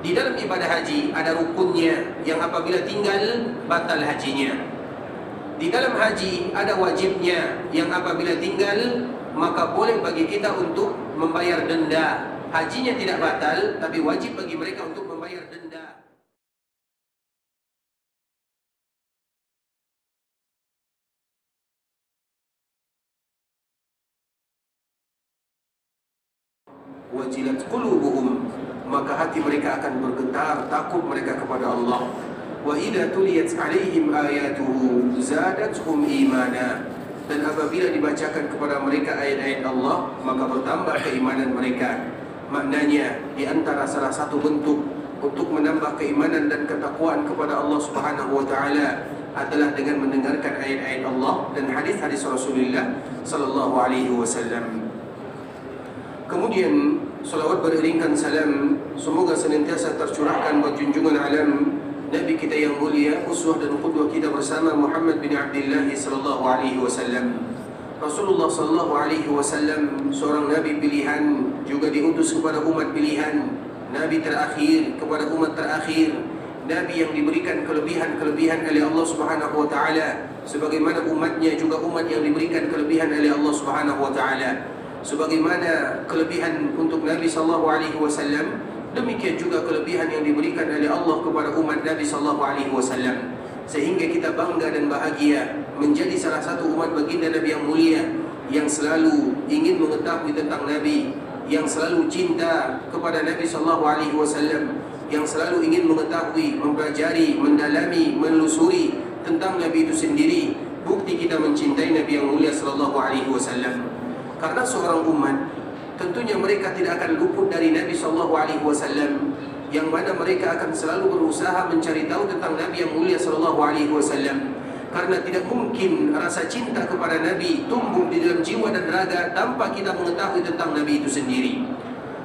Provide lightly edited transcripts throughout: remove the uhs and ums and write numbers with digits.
Di dalam ibadah haji ada rukunnya yang apabila tinggal batal hajinya. Di dalam haji ada wajibnya yang apabila tinggal maka boleh bagi kita untuk membayar denda. Hajinya tidak batal, tapi wajib bagi mereka untuk membayar denda. Wajilat qulubuhum, maka hati mereka akan bergetar, takut mereka kepada Allah. Wa idza tuliyat alaihim ayatuhu zadatuhum imana, dan apabila dibacakan kepada mereka ayat-ayat Allah maka bertambah keimanan mereka. Maknanya di antara salah satu bentuk untuk menambah keimanan dan ketakwaan kepada Allah Subhanahu wa taala adalah dengan mendengarkan ayat-ayat Allah dan hadis-hadis Rasulullah sallallahu alaihi wasallam. Kemudian salawat beriringkan salam semoga senantiasa tercurahkan buat junjungan alam Nabi kita yang mulia, uswah dan qudwah kita bersama Muhammad bin Abdullah sallallahu alaihi wasallam. Rasulullah sallallahu alaihi wasallam seorang nabi pilihan, juga diutus kepada umat pilihan, nabi terakhir kepada umat terakhir, nabi yang diberikan kelebihan-kelebihan oleh Allah Subhanahu wa taala, sebagaimana umatnya juga umat yang diberikan kelebihan oleh Allah Subhanahu wa taala. Sebagaimana kelebihan untuk Nabi sallallahu alaihi wasallam, demikian juga kelebihan yang diberikan oleh Allah kepada umat Nabi sallallahu alaihi wasallam, sehingga kita bangga dan bahagia menjadi salah satu umat baginda Nabi yang mulia, yang selalu ingin mengetahui tentang Nabi, yang selalu cinta kepada Nabi sallallahu alaihi wasallam, yang selalu ingin mengetahui, mempelajari, mendalami, menelusuri tentang Nabi itu sendiri. Bukti kita mencintai Nabi yang mulia sallallahu alaihi wasallam. Karena seorang umat tentunya mereka tidak akan luput dari Nabi sallallahu alaihi wasallam, yang mana mereka akan selalu berusaha mencari tahu tentang Nabi yang mulia sallallahu alaihi wasallam. Karena tidak mungkin rasa cinta kepada Nabi tumbuh di dalam jiwa dan raga tanpa kita mengetahui tentang Nabi itu sendiri.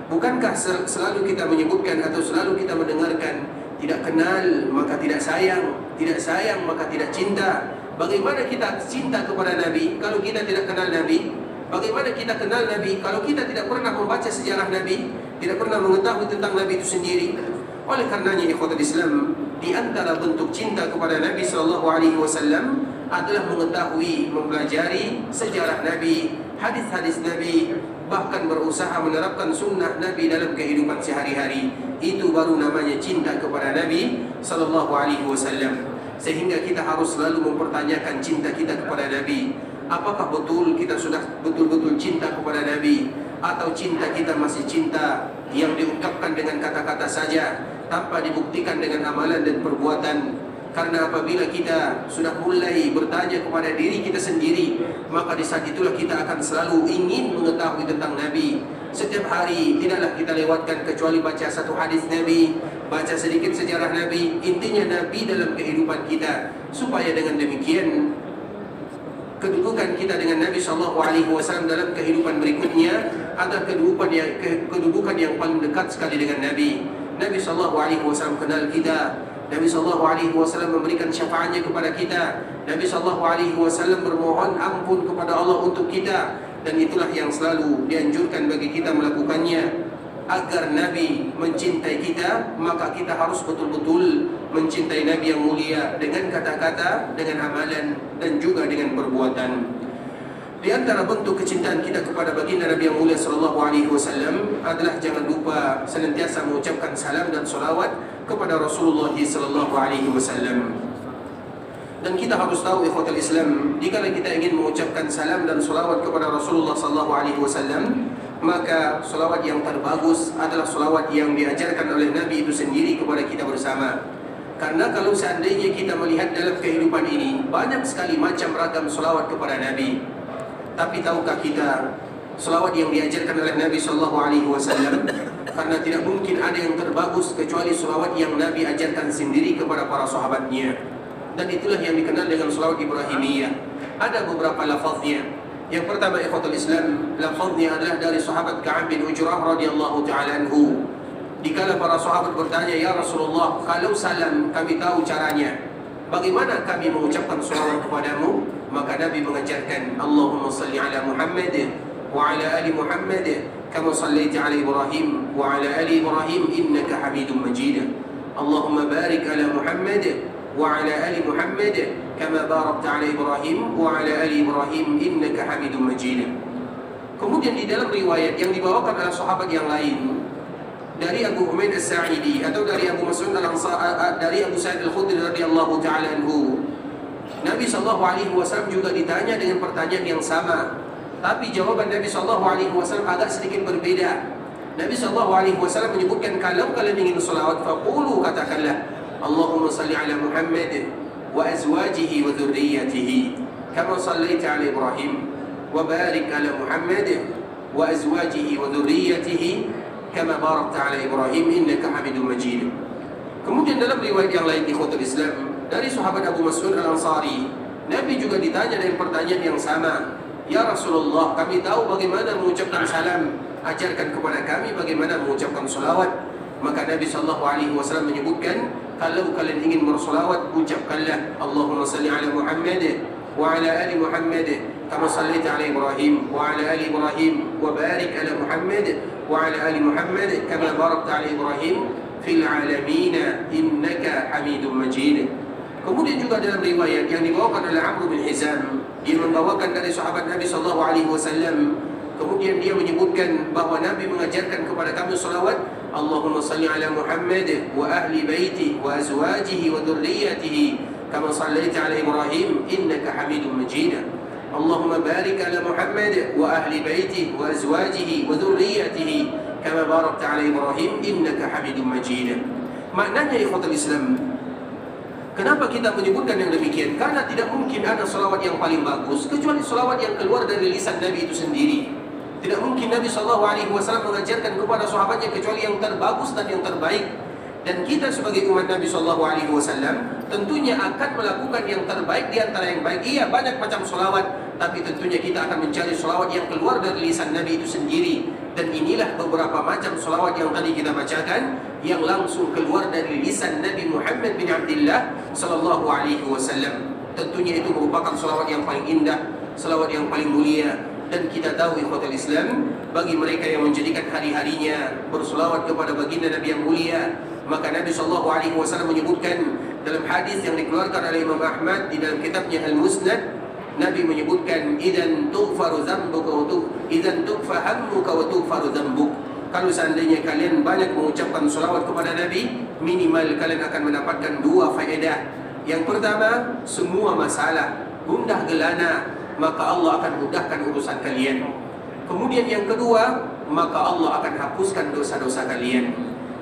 Bukankah selalu kita menyebutkan atau selalu kita mendengarkan, tidak kenal maka tidak sayang maka tidak cinta. Bagaimana kita cinta kepada Nabi kalau kita tidak kenal Nabi? Bagaimana kita kenal Nabi kalau kita tidak pernah membaca sejarah Nabi, tidak pernah mengetahui tentang Nabi itu sendiri? Oleh karenanya ikhwatul Islam, di antara bentuk cinta kepada Nabi sallallahu alaihi wasallam adalah mengetahui, mempelajari sejarah Nabi, hadis-hadis Nabi, bahkan berusaha menerapkan sunnah Nabi dalam kehidupan sehari-hari. Itu baru namanya cinta kepada Nabi sallallahu alaihi wasallam. Sehingga kita harus selalu mempertanyakan cinta kita kepada Nabi. Apakah betul kita sudah betul-betul cinta kepada Nabi, atau cinta kita masih cinta yang diungkapkan dengan kata-kata saja tanpa dibuktikan dengan amalan dan perbuatan? Karena apabila kita sudah mulai bertanya kepada diri kita sendiri, maka di saat itulah kita akan selalu ingin mengetahui tentang Nabi. Setiap hari tidaklah kita lewatkan kecuali baca satu hadis Nabi, baca sedikit sejarah Nabi, intinya Nabi dalam kehidupan kita, supaya dengan demikian kedudukan kita dengan Nabi sallallahu alaihi wasallam dalam kehidupan berikutnya adalah kedudukan yang paling dekat sekali dengan Nabi. Nabi sallallahu alaihi wasallam kenal kita. Nabi sallallahu alaihi wasallam memberikan syafaatnya kepada kita. Nabi sallallahu alaihi wasallam bermohon ampun kepada Allah untuk kita, dan itulah yang selalu dianjurkan bagi kita melakukannya. Agar Nabi mencintai kita, maka kita harus betul-betul mencintai Nabi yang mulia dengan kata-kata, dengan amalan, dan juga dengan perbuatan. Di antara bentuk kecintaan kita kepada baginda Nabi yang mulia sallallahu alaihi wasallam adalah jangan lupa senantiasa mengucapkan salam dan salawat kepada Rasulullah sallallahu alaihi wasallam. Dan kita harus tahu ikhwatul Islam, jika kita ingin mengucapkan salam dan salawat kepada Rasulullah sallallahu alaihi wasallam, maka salawat yang terbagus adalah salawat yang diajarkan oleh Nabi itu sendiri kepada kita bersama. Karena kalau seandainya kita melihat dalam kehidupan ini, banyak sekali macam ragam salawat kepada Nabi. Tapi tahukah kita salawat yang diajarkan oleh Nabi sallallahu alaihi wasallam? Karena tidak mungkin ada yang terbagus kecuali salawat yang Nabi ajarkan sendiri kepada para sahabatnya. Dan itulah yang dikenal dengan salawat Ibrahimiyah. Ada beberapa lafaznya. Yang pertama ikhwatul Islam, lafaznya adalah dari sahabat Ka'ab bin Ujrah radhiyallahu ta'ala anhu. Dikala para sahabat bertanya, "Ya Rasulullah, kalau salam kami tahu caranya, bagaimana kami mengucapkan salawat kepadamu?" Maka Nabi mengajarkan, "Allahumma salli ala Muhammad wa ala ali Muhammad kama sallaita ala Ibrahim wa ala ali Ibrahim innaka Hamidum Majid." Allahumma barik ala Muhammad wa ala ali Muhammad kama barakta ala Ibrahim wa ala ali Ibrahim innaka Hamidum Majid. Kemudian di dalam riwayat yang dibawakan oleh sahabat yang lain dari Abu Humaid As-Sa'idi atau dari Abu Mas'ud Al-Ansari, dari Abu Sa'id Al-Khudri radhiyallahu taala anhu, Nabi sallallahu alaihi wasallam juga ditanya dengan pertanyaan yang sama, tapi jawaban Nabi sallallahu alaihi wasallam agak sedikit berbeda. Nabi sallallahu alaihi wasallam menyebutkan, kalau kalian ingin selawat, faqulu, katakanlah, Allahumma salli ala Muhammad wa azwajihi wa dzurriyyatihi kama shallaita ala Ibrahim wa barik ala Muhammad wa azwajihi wa dzurriyyatihi kama barakta ala Ibrahim innaka Hamidum Majid. Kemudian dalam riwayat yang lain di Ikhwatul Islam dari sahabat Abu Mas'ud Al-Ansari, Nabi juga ditanya dengan pertanyaan yang sama, ya Rasulullah, kami tahu bagaimana mengucapkan salam, ajarkan kepada kami bagaimana mengucapkan salawat. Maka Nabi sallallahu alaihi wasallam menyebutkan, kalau kalian ingin bersalawat, ucapkanlah Allahumma salli ala Muhammad wa ala ali Muhammad kama shallaita ala Ibrahim wa ala ali Ibrahim wa barik ala Muhammad wa ala ali Muhammad kama barakta ala Ibrahim fil alamin innaka Hamidum Majid. Kemudian juga dalam riwayat yang dibawakan oleh Amr bin Hizam, dia membawakan dari sahabat Nabi sallallahu alaihi wasallam, kemudian dia menyebutkan bahwa Nabi mengajarkan kepada kami salawat, Allahumma salli ala Muhammad wa ahli baiti wa azwajihi wa dzurriyyatihi kama shallaita ala Ibrahim innaka Hamidum Majid. Allahumma barik ala Muhammad wa ahli baiti wa azwajihi wa dzurriyyatihi kama barakta ala Ibrahim innaka Hamidum Majid. Maknanya ikhwatul Islam, kenapa kita menyebutkan yang demikian? Karena tidak mungkin ada salawat yang paling bagus kecuali salawat yang keluar dari lisan Nabi itu sendiri. Tidak mungkin Nabi SAW mengajarkan kepada sahabatnya kecuali yang terbagus dan yang terbaik. Dan kita sebagai umat Nabi SAW tentunya akan melakukan yang terbaik di antara yang baik. Iya, banyak macam salawat, tapi tentunya kita akan mencari salawat yang keluar dari lisan Nabi itu sendiri. Dan inilah beberapa macam salawat yang tadi kita bacakan, yang langsung keluar dari lisan Nabi Muhammad bin Abdullah sallallahu alaihi wasallam. Tentunya itu merupakan salawat yang paling indah, salawat yang paling mulia. Dan kita tahu ikhwatul Islam, bagi mereka yang menjadikan hari-harinya berselawat kepada baginda Nabi yang mulia, maka Nabi sallallahu alaihi wasallam menyebutkan dalam hadis yang dikeluarkan oleh Imam Ahmad di dalam kitabnya Al-Musnad, Nabi menyebutkan, idzan tughfaru dzambuka wa idzan tughfa hammuka wa tughfaru dzambuk. Kalau seandainya kalian banyak mengucapkan selawat kepada Nabi, minimal kalian akan mendapatkan dua faedah. Yang pertama, semua masalah gundah gelana, maka Allah akan mudahkan urusan kalian. Kemudian yang kedua, maka Allah akan hapuskan dosa-dosa kalian.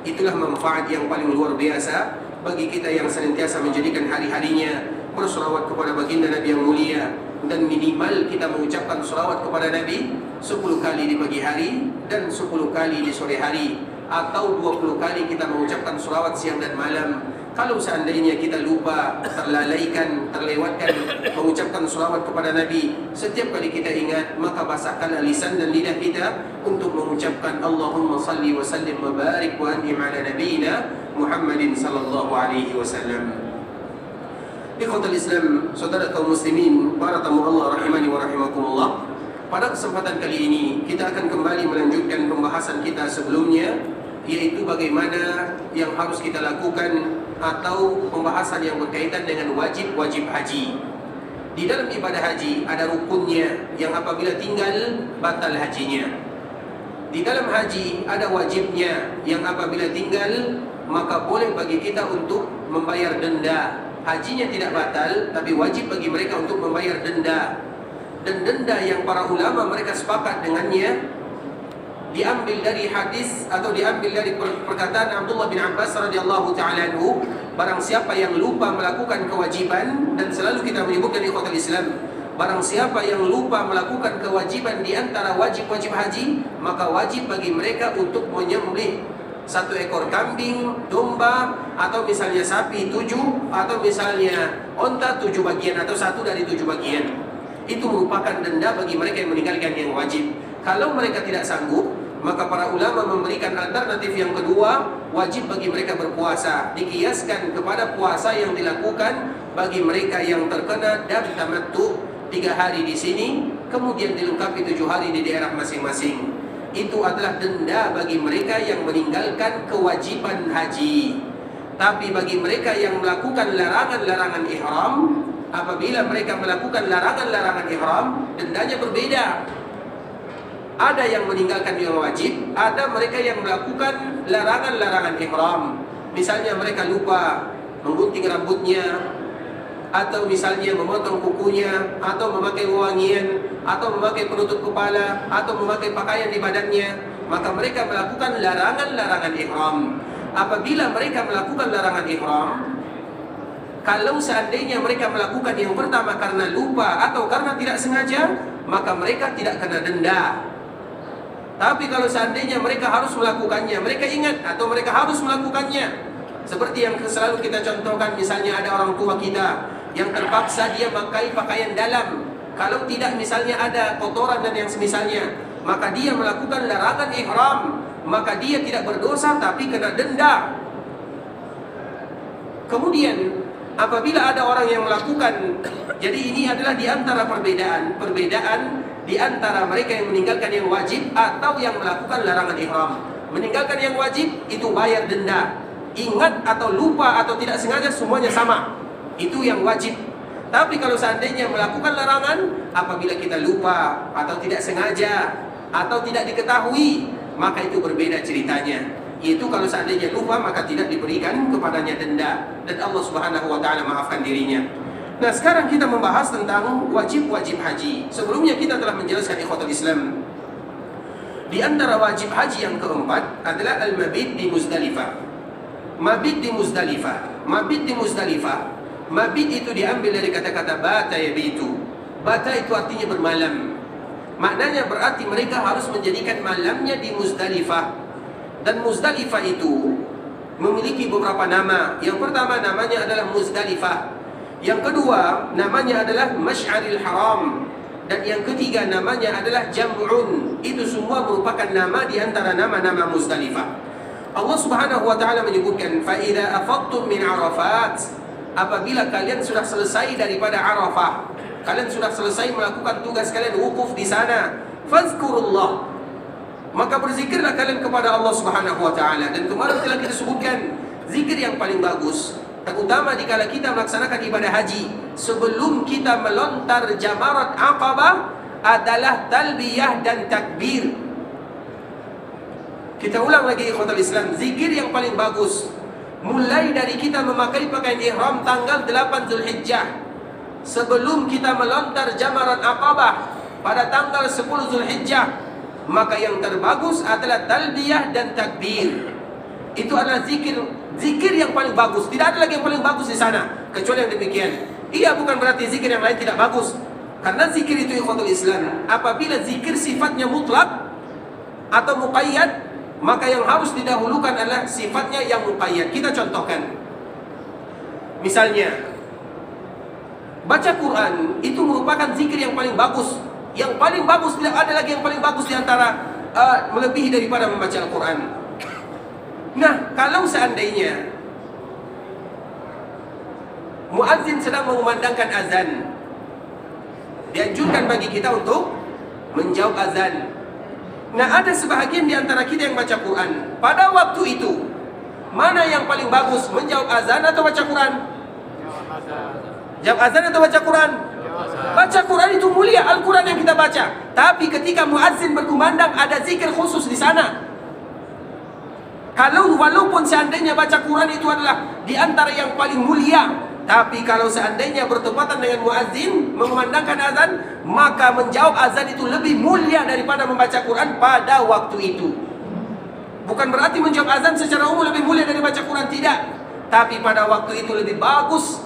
Itulah manfaat yang paling luar biasa bagi kita yang senantiasa menjadikan hari-harinya berselawat kepada baginda Nabi yang mulia. Dan minimal kita mengucapkan selawat kepada Nabi 10 kali di pagi hari dan 10 kali di sore hari, atau 20 kali kita mengucapkan selawat siang dan malam. Kalau seandainya kita lupa, terlalaikan, terlewatkan mengucapkan selawat kepada Nabi, setiap kali kita ingat, maka basahkanlah lisan dan lidah kita untuk mengucapkan Allahumma salli wa sallim wa barik wa an'im ala nabiyyina Muhammadin sallallahu alaihi wasallam. Ikhwatul Islam, saudara kaum muslimin, para tamu Allah rahimani wa rahimakumullah. Pada kesempatan kali ini kita akan kembali melanjutkan pembahasan kita sebelumnya, yaitu bagaimana yang harus kita lakukan atau pembahasan yang berkaitan dengan wajib-wajib haji. Di dalam ibadah haji ada rukunnya yang apabila tinggal batal hajinya. Di dalam haji ada wajibnya yang apabila tinggal maka boleh bagi kita untuk membayar denda. Hajinya tidak batal, tapi wajib bagi mereka untuk membayar denda. Dan denda yang para ulama mereka sepakat dengannya diambil dari hadis atau diambil dari perkataan Abdullah bin Abbas radhiyallahu taala anhu, barang siapa yang lupa melakukan kewajiban, dan selalu kita menyebutkan di ikhwatul Islam, barang siapa yang lupa melakukan kewajiban di antara wajib-wajib haji, maka wajib bagi mereka untuk menyembelih 1 ekor kambing, domba, atau misalnya sapi 7, atau misalnya onta 7 bagian, atau 1 dari 7 bagian. Itu merupakan denda bagi mereka yang meninggalkan yang wajib. Kalau mereka tidak sanggup, maka para ulama memberikan alternatif yang kedua, wajib bagi mereka berpuasa, dikiaskan kepada puasa yang dilakukan bagi mereka yang terkena dam tamattu 3 hari di sini, kemudian dilengkapi 7 hari di daerah masing-masing. Itu adalah denda bagi mereka yang meninggalkan kewajiban haji. Tapi bagi mereka yang melakukan larangan-larangan ihram, apabila mereka melakukan larangan-larangan ihram, dendanya berbeda. Ada yang meninggalkan yang wajib, ada mereka yang melakukan larangan-larangan ihram. Misalnya mereka lupa menggunting rambutnya, atau misalnya memotong kukunya, atau memakai wewangian, atau memakai penutup kepala, atau memakai pakaian di badannya, maka mereka melakukan larangan-larangan ihram. Apabila mereka melakukan larangan ihram, kalau seandainya mereka melakukan yang pertama karena lupa atau karena tidak sengaja, maka mereka tidak kena denda. Tapi kalau seandainya mereka harus melakukannya, mereka ingat atau mereka harus melakukannya, seperti yang selalu kita contohkan, misalnya ada orang tua kita yang terpaksa dia pakai pakaian dalam, kalau tidak misalnya ada kotoran dan yang semisalnya, maka dia melakukan larangan ihram, maka dia tidak berdosa tapi kena denda. Kemudian apabila ada orang yang melakukan, jadi ini adalah di antara perbedaan di antara mereka yang meninggalkan yang wajib atau yang melakukan larangan ihram. Meninggalkan yang wajib itu bayar denda. Ingat atau lupa atau tidak sengaja semuanya sama. Itu yang wajib. Tapi kalau seandainya melakukan larangan, apabila kita lupa atau tidak sengaja atau tidak diketahui, maka itu berbeda ceritanya. Itu kalau seandainya lupa, maka tidak diberikan kepadanya denda, dan Allah Subhanahu wa taala maafkan dirinya. Nah, sekarang kita membahas tentang wajib-wajib haji. Sebelumnya kita telah menjelaskan ikhwatul Islam. Di antara wajib haji yang keempat adalah al-mabit di Muzdalifah. Mabit di Muzdalifah. Mabit di Muzdalifah. Mabit itu diambil dari kata-kata bata yabitu. Bata itu artinya bermalam. Maknanya berarti mereka harus menjadikan malamnya di Muzdalifah. Dan Muzdalifah itu memiliki beberapa nama. Yang pertama namanya adalah Muzdalifah. Yang kedua namanya adalah Masy'aril Haram. Dan yang ketiga namanya adalah Jam'un. Itu semua merupakan nama di antara nama-nama Muzdalifah. Allah Subhanahu wa taala menyebutkan, fa idza afadtum min Arafat, apabila kalian sudah selesai daripada Arafah, kalian sudah selesai melakukan tugas kalian wukuf di sana, fazkurullah, maka berzikirlah kalian kepada Allah Subhanahu wa taala. Dan kemarin telah kita sebutkan zikir yang paling bagus, terutama dikala kita melaksanakan ibadah haji, sebelum kita melontar jamarat Aqabah, adalah talbiyah dan takbir. Kita ulang lagi ikhwatul Islam, zikir yang paling bagus mulai dari kita memakai pakaian ihram tanggal 8 Zulhijjah, sebelum kita melontar jamarat Aqabah pada tanggal 10 Zulhijjah, maka yang terbagus adalah talbiyah dan takbir. Itu adalah zikir yang paling bagus. Tidak ada lagi yang paling bagus di sana kecuali yang demikian. Iya, bukan berarti zikir yang lain tidak bagus. Karena zikir itu ikhwatul Islam, apabila zikir sifatnya mutlak atau muqayyad, maka yang harus didahulukan adalah sifatnya yang muqayyad. Kita contohkan. Misalnya, baca Quran itu merupakan zikir yang paling bagus. Yang paling bagus, tidak ada lagi yang paling bagus di antara melebihi daripada membaca Al-Quran. Nah, kalau seandainya muadzin sedang mengumandangkan azan, dianjurkan bagi kita untuk menjawab azan. Nah, ada sebahagian di antara kita yang baca Quran. Pada waktu itu, mana yang paling bagus, menjawab azan atau baca Quran? Jawab azan atau baca Quran? Baca Quran itu mulia, Al-Quran yang kita baca. Tapi ketika muadzin berkumandang, ada zikir khusus di sana. Kalau walaupun seandainya baca Quran itu adalah di antara yang paling mulia, tapi kalau seandainya bertepatan dengan muadzin mengumandangkan azan, maka menjawab azan itu lebih mulia daripada membaca Quran pada waktu itu. Bukan berarti menjawab azan secara umum lebih mulia dari baca Quran, tidak. Tapi pada waktu itu lebih bagus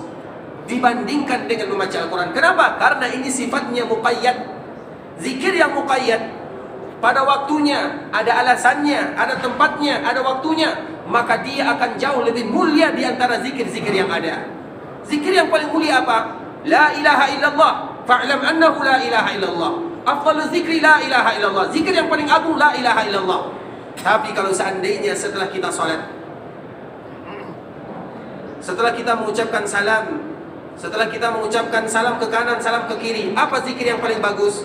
dibandingkan dengan membaca Al-Quran. Kenapa? Karena ini sifatnya muqayyad. Zikir yang muqayyad, pada waktunya, ada alasannya, ada tempatnya, ada waktunya, maka dia akan jauh lebih mulia di antara zikir-zikir yang ada. Zikir yang paling mulia apa? La ilaha illallah, fa'lam annahu la ilaha illallah. Afdalu zikri la ilaha illallah. Zikir yang paling agung la ilaha illallah. Tapi kalau seandainya setelah kita salat, setelah kita mengucapkan salam, setelah kita mengucapkan salam ke kanan, salam ke kiri, apa zikir yang paling bagus?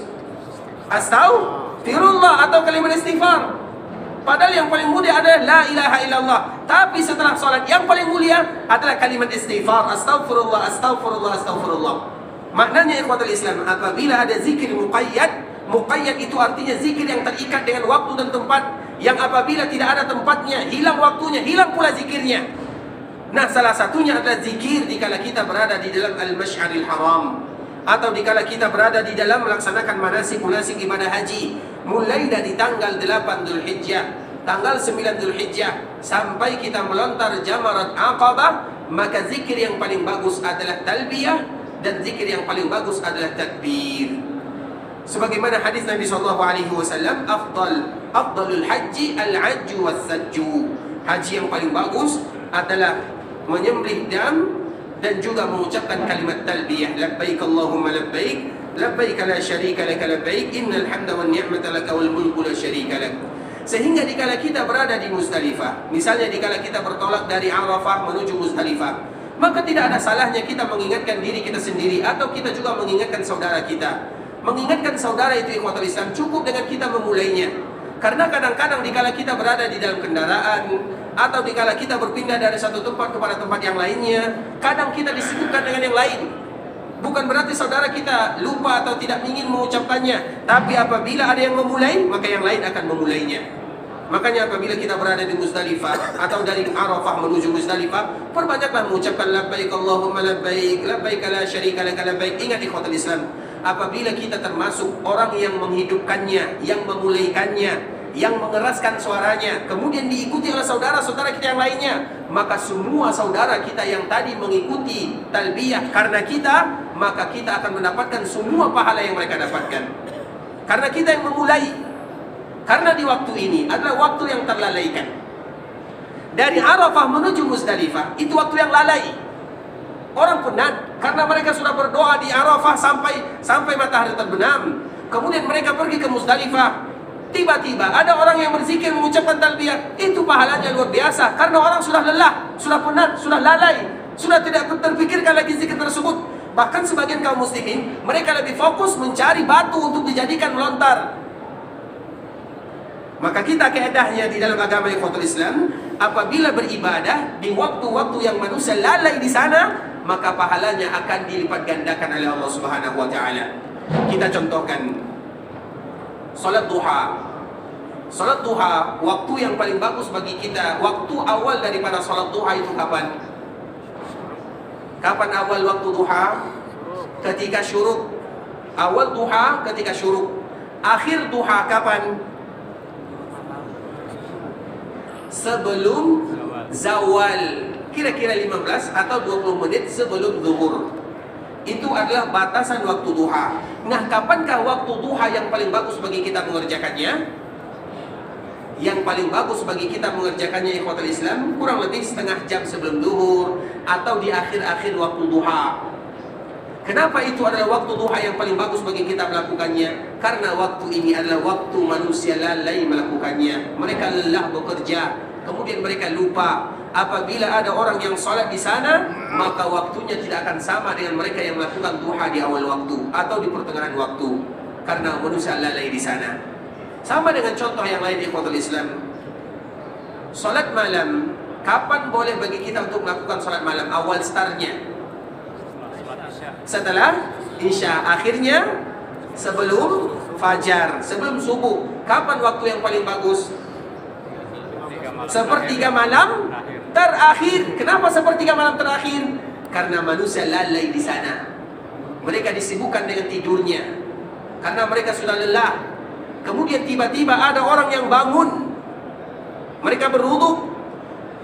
Astaghfirullah atau kalimat istighfar. Padahal yang paling mulia adalah la ilaha illallah. Tapi setelah sholat yang paling mulia adalah kalimat istighfar, astaghfirullah, astaghfirullah, astaghfirullah. Maknanya ikhwatul Islam, apabila ada zikir muqayyad, muqayyad itu artinya zikir yang terikat dengan waktu dan tempat, yang apabila tidak ada tempatnya, hilang waktunya, hilang pula zikirnya. Nah, salah satunya adalah zikir dikala kita berada di dalam al-Masy'aril Haram, atau dikala kita berada di dalam melaksanakan manasik-manasik ibadah haji, mulai dari tanggal 8 Dzulhijjah, tanggal 9 Dzulhijjah sampai kita melontar Jamarat Aqabah, maka zikir yang paling bagus adalah talbiyah dan zikir yang paling bagus adalah takbir. Sebagaimana hadis Nabi SAW, afdalul haji al-hajju was-sajju. Haji yang paling bagus adalah menyembelih dam dan juga mengucapkan kalimat talbiyah, labbaik Allahumma labbaik, labbaik la syarika lak labbaik, innal hamda wan ni'mata lak wal mulku la syarika lak. Sehingga dikala kita berada di Muzdalifah, misalnya dikala kita bertolak dari Arafah menuju Muzdalifah, maka tidak ada salahnya kita mengingatkan diri kita sendiri atau kita juga mengingatkan saudara kita. Mengingatkan saudara itu ikhwatul Islam cukup dengan kita memulainya. Karena kadang-kadang dikala kita berada di dalam kendaraan atau dikala kita berpindah dari satu tempat kepada tempat yang lainnya, kadang kita disibukkan dengan yang lain. Bukan berarti saudara kita lupa atau tidak ingin mengucapkannya, tapi apabila ada yang memulai, maka yang lain akan memulainya. Makanya apabila kita berada di Muzdalifah atau dari Arafah menuju Muzdalifah, perbanyaklah mengucapkan labbaik Allahumma labbaik, labbaik la syarika lak labbaik. Ingat ikhwatul Islam, apabila kita termasuk orang yang menghidupkannya, yang memulaikannya, yang mengeraskan suaranya, kemudian diikuti oleh saudara-saudara kita yang lainnya, maka semua saudara kita yang tadi mengikuti talbiyah karena kita, maka kita akan mendapatkan semua pahala yang mereka dapatkan. Karena kita yang memulai. Karena di waktu ini adalah waktu yang terlalaikan. Dari Arafah menuju Muzdalifah, itu waktu yang lalai. Orang penat karena mereka sudah berdoa di Arafah sampai matahari terbenam. Kemudian mereka pergi ke Muzdalifah. Tiba-tiba ada orang yang berzikir mengucapkan talbiyah, itu pahalanya luar biasa. Karena orang sudah lelah, sudah penat, sudah lalai, sudah tidak terpikirkan lagi zikir tersebut. Bahkan sebagian kaum muslimin, mereka lebih fokus mencari batu untuk dijadikan melontar. Maka kita keedahnya di dalam agama ikhwatul Islam, apabila beribadah di waktu-waktu yang manusia lalai di sana, maka pahalanya akan dilipat gandakan oleh Allah Subhanahu wa taala. Kita contohkan salat duha. Salat duha, waktu yang paling bagus bagi kita, waktu awal daripada salat duha itu kapan? Kapan awal waktu duha? Ketika syuruk. Awal duha ketika syuruk. Akhir duha kapan? Sebelum zawal, kira-kira 15 atau 20 menit sebelum zuhur. Itu adalah batasan waktu duha. Nah, kapankah waktu duha yang paling bagus bagi kita mengerjakannya? Yang paling bagus bagi kita mengerjakannya ikhwatul Islam, kurang lebih setengah jam sebelum zuhur atau di akhir-akhir waktu duha. Kenapa itu adalah waktu duha yang paling bagus bagi kita melakukannya? Karena waktu ini adalah waktu manusia lalai melakukannya. Mereka lelah bekerja, kemudian mereka lupa. Apabila ada orang yang sholat di sana, maka waktunya tidak akan sama dengan mereka yang melakukan duha di awal waktu atau di pertengahan waktu. Karena manusia lalai di sana. Sama dengan contoh yang lain di ikhwatul Islam. Sholat malam, kapan boleh bagi kita untuk melakukan sholat malam? Awal startnya setelah isya, akhirnya sebelum fajar, sebelum subuh. Kapan waktu yang paling bagus? Sepertiga malam terakhir. Kenapa sepertiga malam terakhir? Karena manusia lalai di sana. Mereka disibukkan dengan tidurnya karena mereka sudah lelah. Kemudian tiba-tiba ada orang yang bangun. Mereka berwudu,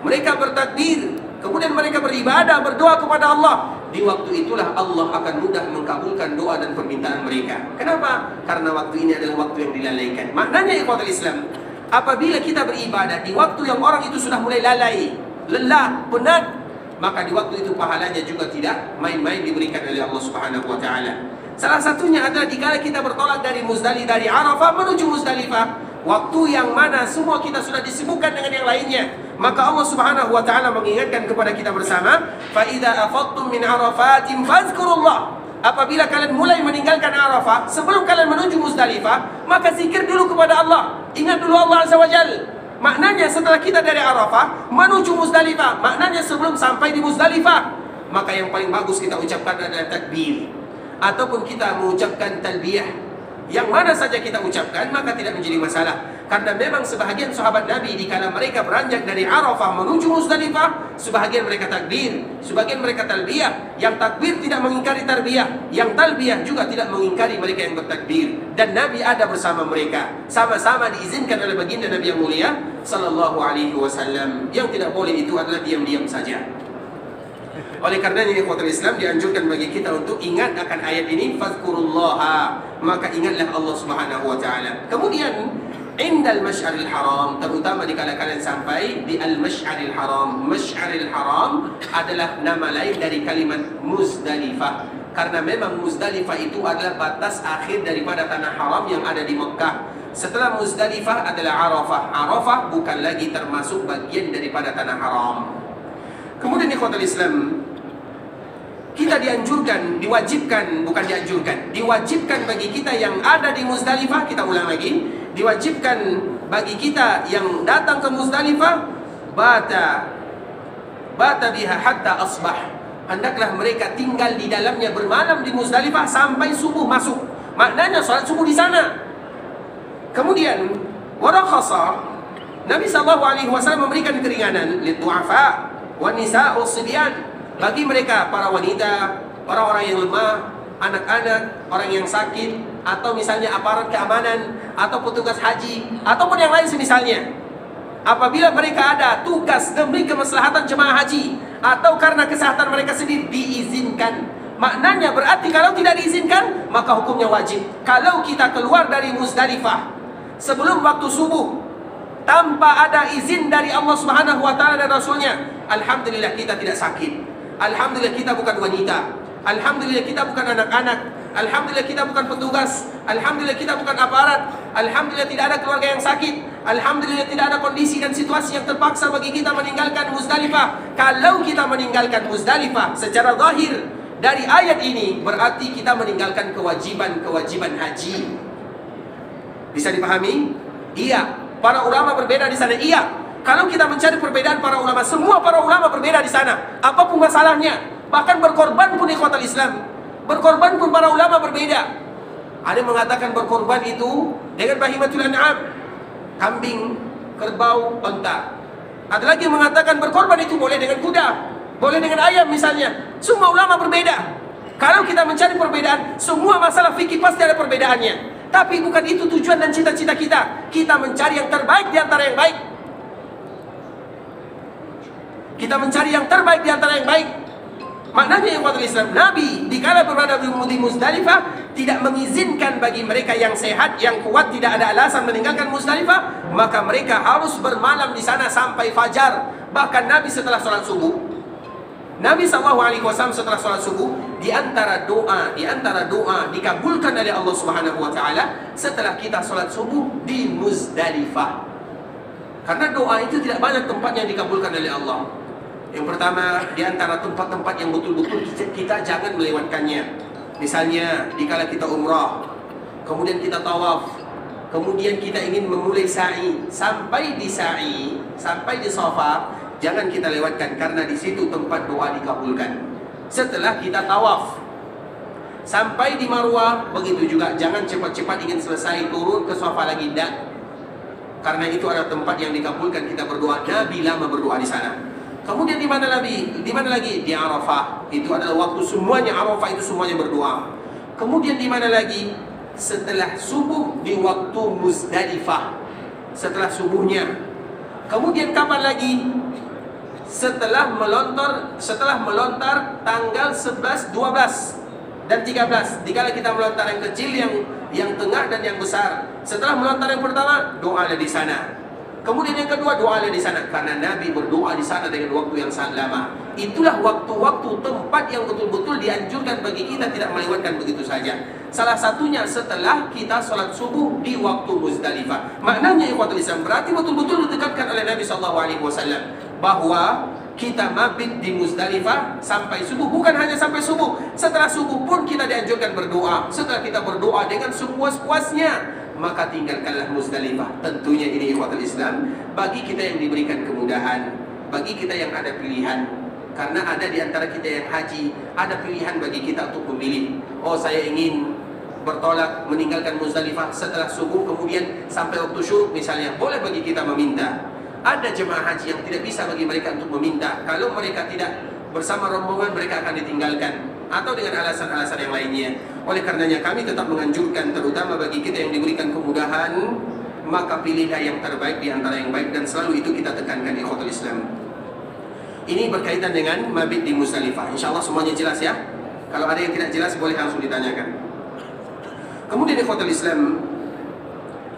mereka bertakbir, kemudian mereka beribadah, berdoa kepada Allah. Di waktu itulah Allah akan mudah mengabulkan doa dan permintaan mereka. Kenapa? Karena waktu ini adalah waktu yang dilalaikan. Maknanya ikhwatul Islam, apabila kita beribadah di waktu yang orang itu sudah mulai lalai, lelah, penat, maka di waktu itu pahalanya juga tidak main-main diberikan oleh Allah Subhanahu wa taala. Salah satunya adalah dikala kita bertolak dari dari Arafah menuju Muzdalifah, waktu yang mana semua kita sudah disibukkan dengan yang lainnya. Maka Allah Subhanahu wa taala mengingatkan kepada kita bersama, fa idza afattum min arafatin fazkurullah. Apabila kalian mulai meninggalkan Arafah, sebelum kalian menuju Muzdalifah, maka zikir dulu kepada Allah. Ingat dulu Allah Azza wa Jalla. Maknanya setelah kita dari Arafah menuju Muzdalifah, maknanya sebelum sampai di Muzdalifah, maka yang paling bagus kita ucapkan adalah takbir, ataupun kita mengucapkan talbiyah. Yang mana saja kita ucapkan maka tidak menjadi masalah. Karena memang sebahagian sahabat Nabi dikala mereka beranjak dari Arafah menuju Muzdalifah, sebahagian mereka takbir, sebagian mereka talbiyah. Yang takbir tidak mengingkari talbiyah, yang talbiyah juga tidak mengingkari mereka yang bertakbir. Dan Nabi ada bersama mereka, sama-sama diizinkan oleh baginda Nabi yang mulia sallallahu alaihi wasallam. Yang tidak boleh itu adalah diam-diam saja. Oleh karenanya ikhwatul Islam, dianjurkan bagi kita untuk ingat akan ayat ini, fadhkurullaha, maka ingatlah Allah Subhanahu wa taala. Kemudian indal masy'aril haram, terutama dikala kalian sampai di al-masy'aril haram. Masy'aril haram adalah nama lain dari kalimat Muzdalifah. Karena memang Muzdalifah itu adalah batas akhir daripada tanah haram yang ada di Mekah. Setelah Muzdalifah adalah Arafah. Arafah bukan lagi termasuk bagian daripada tanah haram. Kemudian ikhwatul Islam, kita dianjurkan, diwajibkan, bukan dianjurkan, diwajibkan bagi kita yang ada di Muzdalifah, kita ulang lagi, diwajibkan bagi kita yang datang ke Muzdalifah, bata biha hatta asbah, hendaklah mereka tinggal di dalamnya, bermalam di Muzdalifah sampai subuh masuk. Maknanya salat subuh di sana. Kemudian warakhasa, Nabi SAW memberikan keringanan lidu'afa wa nisa'u sibyan, bagi mereka para wanita, orang-orang yang lemah, anak-anak, orang yang sakit, atau misalnya aparat keamanan, atau petugas haji, ataupun yang lain semisalnya. Apabila mereka ada tugas demi kemaslahatan jemaah haji, atau karena kesehatan mereka sendiri, diizinkan. Maknanya berarti kalau tidak diizinkan, maka hukumnya wajib. Kalau kita keluar dari Muzdalifah sebelum waktu subuh, tanpa ada izin dari Allah Subhanahu wa taala dan Rasulnya, alhamdulillah kita tidak sakit. Alhamdulillah kita bukan wanita. Alhamdulillah kita bukan anak-anak. Alhamdulillah kita bukan petugas. Alhamdulillah kita bukan aparat. Alhamdulillah tidak ada keluarga yang sakit. Alhamdulillah tidak ada kondisi dan situasi yang terpaksa bagi kita meninggalkan Muzdalifah. Kalau kita meninggalkan Muzdalifah secara zahir dari ayat ini, berarti kita meninggalkan kewajiban-kewajiban haji. Bisa dipahami? Iya. Para ulama berbeda di sana, iya. Kalau kita mencari perbedaan para ulama, semua para ulama berbeda di sana. Apapun masalahnya, bahkan berkorban pun ikhwatul Islam, berkorban pun para ulama berbeda. Ada yang mengatakan berkorban itu dengan bahimatul an'am, kambing, kerbau, unta. Ada lagi yang mengatakan berkorban itu boleh dengan kuda, boleh dengan ayam misalnya. Semua ulama berbeda. Kalau kita mencari perbedaan, semua masalah fikih pasti ada perbedaannya. Tapi bukan itu tujuan dan cita-cita kita. Kita mencari yang terbaik di antara yang baik. Kita mencari yang terbaik di antara yang baik. Maknanya yang ikhwatul Islam, Nabi dikala berada di Muzdalifah tidak mengizinkan bagi mereka yang sehat, yang kuat, tidak ada alasan meninggalkan Muzdalifah, maka mereka harus bermalam di sana sampai fajar. Bahkan Nabi setelah sholat subuh, Nabi SAW setelah sholat subuh, di antara doa dikabulkan oleh Allah Subhanahu wa taala setelah kita sholat subuh di Muzdalifah. Karena doa itu tidak banyak tempat yang dikabulkan oleh Allah. Yang pertama, di antara tempat-tempat yang betul-betul kita jangan melewatkannya. Misalnya, dikala kita umrah, kemudian kita tawaf, kemudian kita ingin memulai sa'i, sampai di Safa, jangan kita lewatkan karena di situ tempat doa dikabulkan. Setelah kita tawaf, sampai di Marwah, begitu juga, jangan cepat-cepat ingin selesai turun ke Safa lagi, tidak. Karena itu adalah tempat yang dikabulkan kita berdoa. Nabi lama berdoa di sana. Kemudian di mana lagi? Di mana lagi? Di Arafah. Itu adalah waktu semuanya Arafah itu semuanya berdoa. Kemudian di mana lagi? Setelah subuh di waktu Muzdalifah. Setelah subuhnya. Kemudian kapan lagi? Setelah melontar tanggal 11, 12 dan 13. Dikala kita melontar yang kecil, yang tengah dan yang besar. Setelah melontar yang pertama, doa ada di sana. Kemudian yang kedua, doa ada di sana. Karena Nabi berdoa di sana dengan waktu yang sangat lama. Itulah waktu-waktu tempat yang betul-betul dianjurkan bagi kita tidak melewatkan begitu saja. Salah satunya setelah kita sholat subuh di waktu Muzdalifah. Maknanya ikhwatul Islam, berarti betul-betul ditekankan oleh Nabi SAW bahwa kita mabit di Muzdalifah sampai subuh. Bukan hanya sampai subuh, setelah subuh pun kita dianjurkan berdoa. Setelah kita berdoa dengan sepuas-puasnya, maka tinggalkanlah Muzdalifah. Tentunya ini ikhwatul Islam, bagi kita yang diberikan kemudahan, bagi kita yang ada pilihan. Karena ada di antara kita yang haji, ada pilihan bagi kita untuk memilih. Oh, saya ingin bertolak meninggalkan Muzdalifah setelah subuh, kemudian sampai waktu syuruk misalnya. Boleh bagi kita meminta. Ada jemaah haji yang tidak bisa bagi mereka untuk meminta. Kalau mereka tidak bersama rombongan, mereka akan ditinggalkan, atau dengan alasan-alasan yang lainnya. Oleh karenanya kami tetap menganjurkan, terutama bagi kita yang diberikan kemudahan, maka pilihlah yang terbaik di antara yang baik, dan selalu itu kita tekankan di ikhwatul Islam. Ini berkaitan dengan mabit di Muzdalifah. InsyaAllah semuanya jelas ya. Kalau ada yang tidak jelas boleh langsung ditanyakan. Kemudian ikhwatul Islam,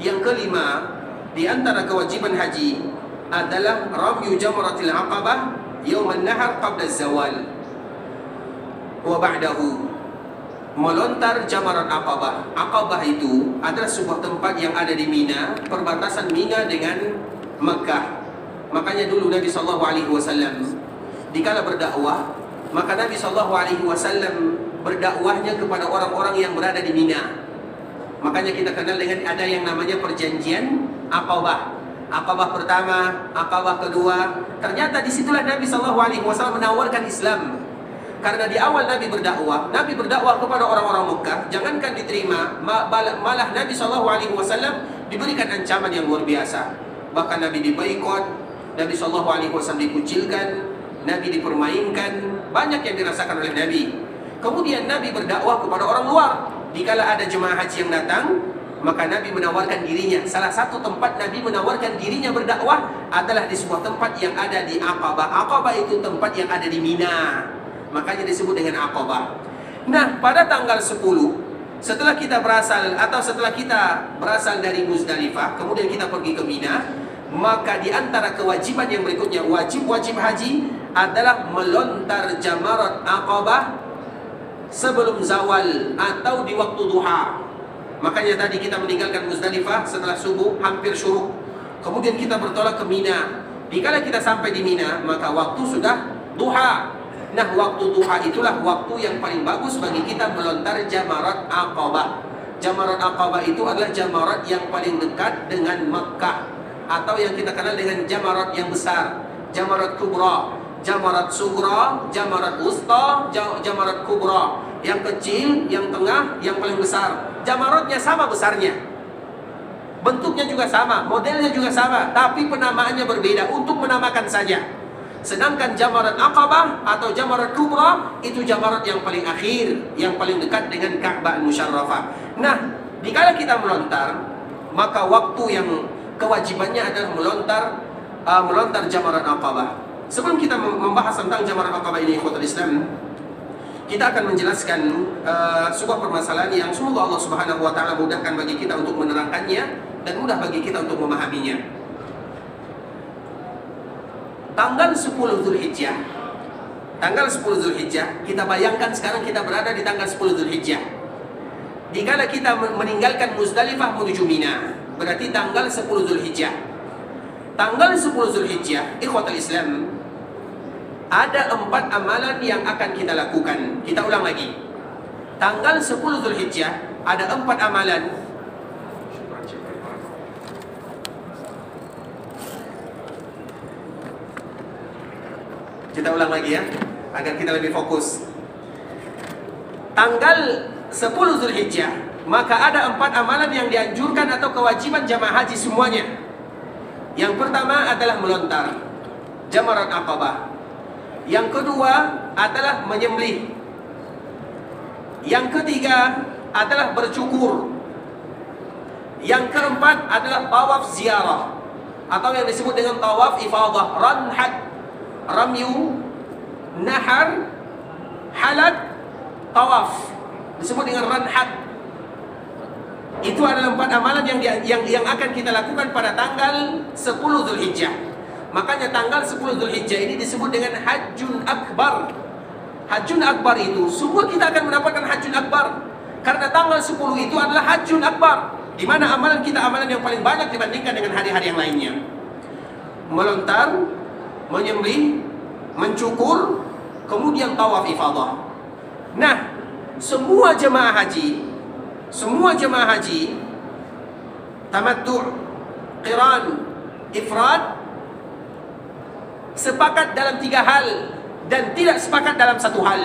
yang kelima di antara kewajiban haji adalah ramyu jamratil aqabah yauman nahar qabla zawal wa ba'dahu. Melontar jamarat Aqabah. Aqabah itu adalah sebuah tempat yang ada di Mina, perbatasan Mina dengan Mekah. Makanya dulu Nabi SAW dikala berdakwah, maka Nabi SAW berdakwahnya kepada orang-orang yang berada di Mina. Makanya kita kenal dengan ada yang namanya perjanjian Aqabah. Aqabah pertama, Aqabah kedua. Ternyata disitulah Nabi SAW menawarkan Islam. Karena di awal Nabi berdakwah kepada orang-orang Mekah, jangankan diterima, malah Nabi SAW diberikan ancaman yang luar biasa. Bahkan Nabi diboikot, Nabi SAW dikucilkan, Nabi dipermainkan, banyak yang dirasakan oleh Nabi. Kemudian Nabi berdakwah kepada orang luar. Dikala ada jemaah haji yang datang, maka Nabi menawarkan dirinya. Salah satu tempat Nabi menawarkan dirinya berdakwah adalah di sebuah tempat yang ada di Aqabah. Aqabah itu tempat yang ada di Mina, makanya disebut dengan Aqabah. Nah, pada tanggal 10 setelah kita berasal dari Muzdalifah, kemudian kita pergi ke Mina, maka di antara kewajiban yang berikutnya, wajib haji adalah melontar jamarat Aqabah sebelum zawal atau di waktu duha. Makanya tadi kita meninggalkan Muzdalifah setelah subuh, hampir syuruk. Kemudian kita bertolak ke Mina. Dikala kita sampai di Mina, maka waktu sudah duha. Nah, waktu duha itulah waktu yang paling bagus bagi kita melontar jamarat Aqabah. Jamarat Aqabah itu adalah jamarat yang paling dekat dengan Makkah, atau yang kita kenal dengan jamarat yang besar, jamarat kubra, jamarat sugra, jamarat wusta, jamarat kubra. Yang kecil, yang tengah, yang paling besar. Jamaratnya sama besarnya, bentuknya juga sama, modelnya juga sama, tapi penamaannya berbeda untuk menamakan saja. Sedangkan jamarat Aqabah atau jamarat kubra itu jamarat yang paling akhir, yang paling dekat dengan Ka'bah Musyarrafah. Nah, dikala kita melontar, maka waktu yang kewajibannya adalah melontar jamarat Aqabah. Sebelum kita membahas tentang jamarat Aqabah ini, ikhwatul Islam, kita akan menjelaskan sebuah permasalahan yang semoga Allah Subhanahu wa taala mudahkan bagi kita untuk menerangkannya dan mudah bagi kita untuk memahaminya. Tanggal 10 Zulhijjah. Tanggal 10 Zulhijjah, kita bayangkan sekarang kita berada di tanggal 10 Zulhijjah. Dikala kita meninggalkan Muzdalifah menuju Mina, berarti tanggal 10 Zulhijjah. Tanggal 10 Zulhijjah, ikhwatul Islam, ada 4 amalan yang akan kita lakukan. Kita ulang lagi. Tanggal 10 Zulhijjah ada 4 amalan. Kita ulang lagi ya, agar kita lebih fokus. Tanggal 10 Zulhijjah, maka ada 4 amalan yang dianjurkan atau kewajiban jamaah haji semuanya. Yang pertama adalah melontar jamarat Aqabah. Yang kedua adalah menyembelih. Yang ketiga adalah bercukur. Yang keempat adalah tawaf ziarah, atau yang disebut dengan tawaf ifadah, ranhat, ramyu, nahar, halak, tawaf, disebut dengan ranhat. Itu adalah 4 amalan yang akan kita lakukan pada tanggal 10 Zulhijjah. Makanya tanggal 10 Zulhijjah ini disebut dengan Hajjun Akbar. Hajjun Akbar itu, semua kita akan mendapatkan Hajjun Akbar. Karena tanggal 10 itu adalah Hajjun Akbar, di mana amalan kita amalan yang paling banyak dibandingkan dengan hari-hari yang lainnya. Melontar, menyembelih, mencukur, kemudian tawaf ifadah. Nah, semua jemaah haji tamattu', qiran, ifrad sepakat dalam 3 hal dan tidak sepakat dalam 1 hal.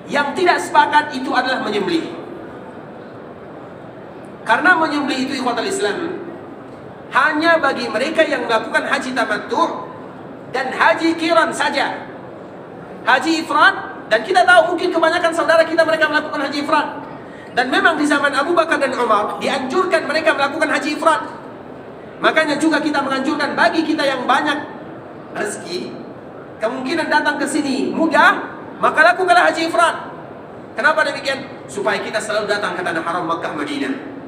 Yang tidak sepakat itu adalah menyembelih. Karena menyembelih itu ikhwatal Islam hanya bagi mereka yang melakukan haji tamattu' dan haji qiran saja. Haji ifrad, dan kita tahu mungkin kebanyakan saudara kita mereka melakukan haji ifrad. Dan memang di zaman Abu Bakar dan Umar dianjurkan mereka melakukan haji ifrad. Makanya juga kita menganjurkan bagi kita yang banyak rezeki, kemungkinan datang ke sini mudah, maka lakukanlah haji ifrad. Kenapa demikian? Supaya kita selalu datang ke tanah haram Makkah Madinah.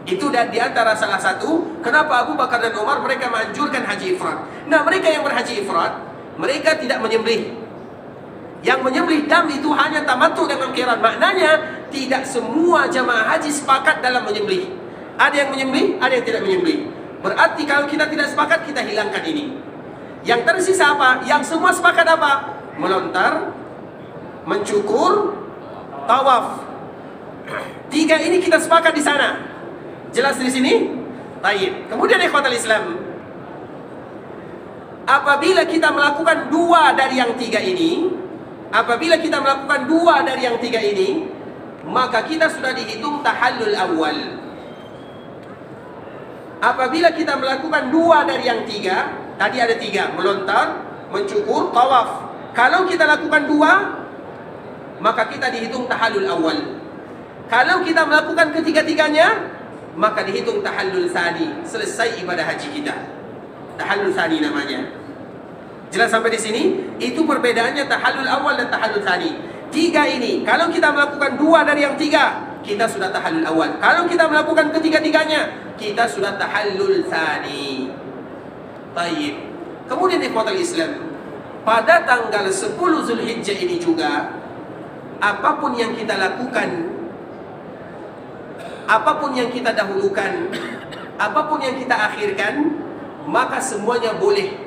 Itu dan di antara salah satu kenapa Abu Bakar dan Umar mereka menganjurkan haji ifrad. Nah, mereka yang berhaji ifrad, mereka tidak menyembelih. Yang menyembelih dam itu hanya tamattu dengan qiran. Maknanya tidak semua jamaah haji sepakat dalam menyembelih. Ada yang menyembelih, ada yang tidak menyembelih. Berarti kalau kita tidak sepakat, kita hilangkan ini. Yang tersisa apa? Yang semua sepakat apa? Melontar, mencukur, tawaf. 3 ini kita sepakat di sana. Jelas di sini? Baik. Kemudian ikhwatal Islam, apabila kita melakukan 2 dari yang 3 ini, apabila kita melakukan 2 dari yang 3 ini, maka kita sudah dihitung tahallul awal. Apabila kita melakukan 2 dari yang 3, tadi ada 3, melontar, mencukur, tawaf. Kalau kita lakukan 2, maka kita dihitung tahallul awal. Kalau kita melakukan ketiga-tiganya, maka dihitung tahallul tsani, selesai ibadah haji kita. Tahallul tsani namanya. Jelas sampai di sini? Itu perbedaannya tahallul awal dan tahallul tsani. 3 ini, kalau kita melakukan 2 dari yang 3, kita sudah tahallul awal. Kalau kita melakukan ketiga-tiganya, kita sudah tahallul tsani. Baik. Kemudian ikhwatul Islam, pada tanggal 10 Zulhijjah ini juga, apapun yang kita lakukan, apapun yang kita dahulukan, apapun yang kita akhirkan, maka semuanya boleh.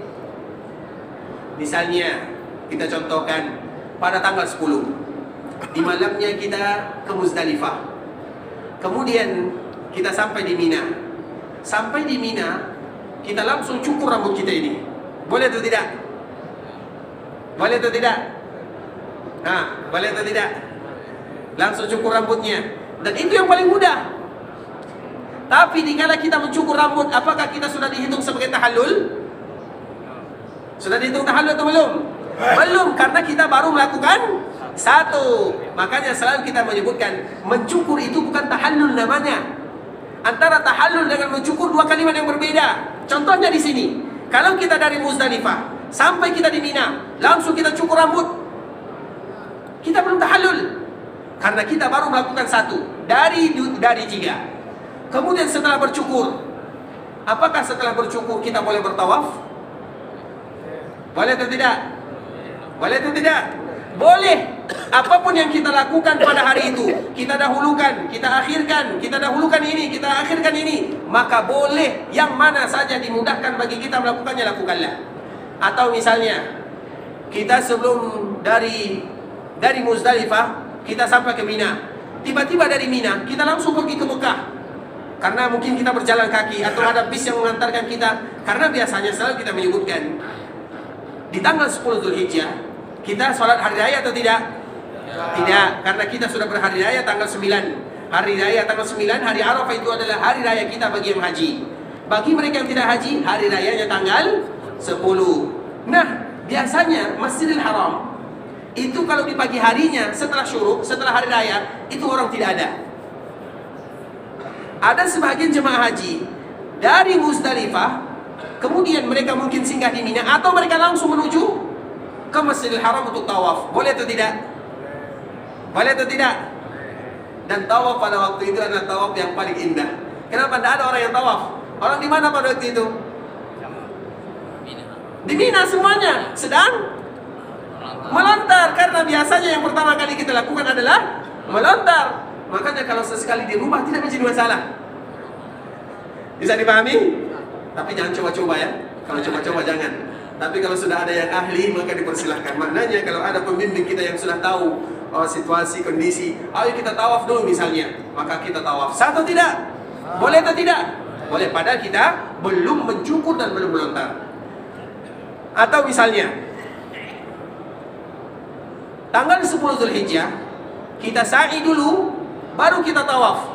Misalnya, kita contohkan pada tanggal 10, di malamnya kita ke Muzdalifah. Kemudian kita sampai di Mina. Sampai di Mina, kita langsung cukur rambut kita ini. Boleh atau tidak? Boleh atau tidak? Boleh atau tidak? Langsung cukur rambutnya. Dan itu yang paling mudah. Tapi dikala kita mencukur rambut, apakah kita sudah dihitung sebagai tahallul? Sudah dihitung tahallul atau belum? Belum, karena kita baru melakukan 1. Makanya selalu kita menyebutkan, mencukur itu bukan tahallul namanya. Antara tahallul dengan mencukur 2 kalimat yang berbeda. Contohnya di sini, kalau kita dari Muzdalifah sampai kita di Mina, langsung kita cukur rambut, kita belum tahallul. Karena kita baru melakukan 1 dari 3. Kemudian setelah bercukur, apakah setelah bercukur kita boleh bertawaf? Boleh atau tidak? Boleh atau tidak? Boleh. Apapun yang kita lakukan pada hari itu, kita dahulukan, kita akhirkan, kita dahulukan ini, kita akhirkan ini, maka boleh. Yang mana saja dimudahkan bagi kita melakukannya, lakukanlah. Atau misalnya, kita sebelum dari Muzdalifah, kita sampai ke Mina. Tiba-tiba dari Mina, kita langsung pergi ke Mekah. Karena mungkin kita berjalan kaki atau ada bis yang mengantarkan kita. Karena biasanya selalu kita menyebutkan, di tanggal 10 Zulhijjah, kita sholat hari raya atau tidak? Tidak, karena kita sudah berhari raya tanggal 9. Hari raya tanggal 9, hari Arafah itu adalah hari raya kita bagi yang haji. Bagi mereka yang tidak haji, hari rayanya tanggal 10. Nah, biasanya Masjidil Haram itu kalau di pagi harinya setelah syuruk, setelah hari raya, itu orang tidak ada. Ada sebagian jemaah haji dari Muzdalifah, kemudian mereka mungkin singgah di Mina, atau mereka langsung menuju ke Masjidil Haram untuk tawaf. Boleh atau tidak? Boleh atau tidak? Dan tawaf pada waktu itu adalah tawaf yang paling indah. Kenapa tidak ada orang yang tawaf? Orang di mana pada waktu itu? Di Mina semuanya sedang melontar, karena biasanya yang pertama kali kita lakukan adalah melontar. Makanya kalau sesekali di rumah tidak menjadi masalah. Bisa dipahami? Tapi jangan coba-coba ya. Kalau coba-coba jangan. Tapi kalau sudah ada yang ahli, maka dipersilahkan. Maknanya kalau ada pembimbing kita yang sudah tahu situasi, kondisi, ayo kita tawaf dulu misalnya, maka kita tawaf. Satu tidak? Boleh atau tidak? Boleh, padahal kita belum mencukur dan belum melontar. Atau misalnya tanggal 10 Zulhijjah kita sa'i dulu, baru kita tawaf.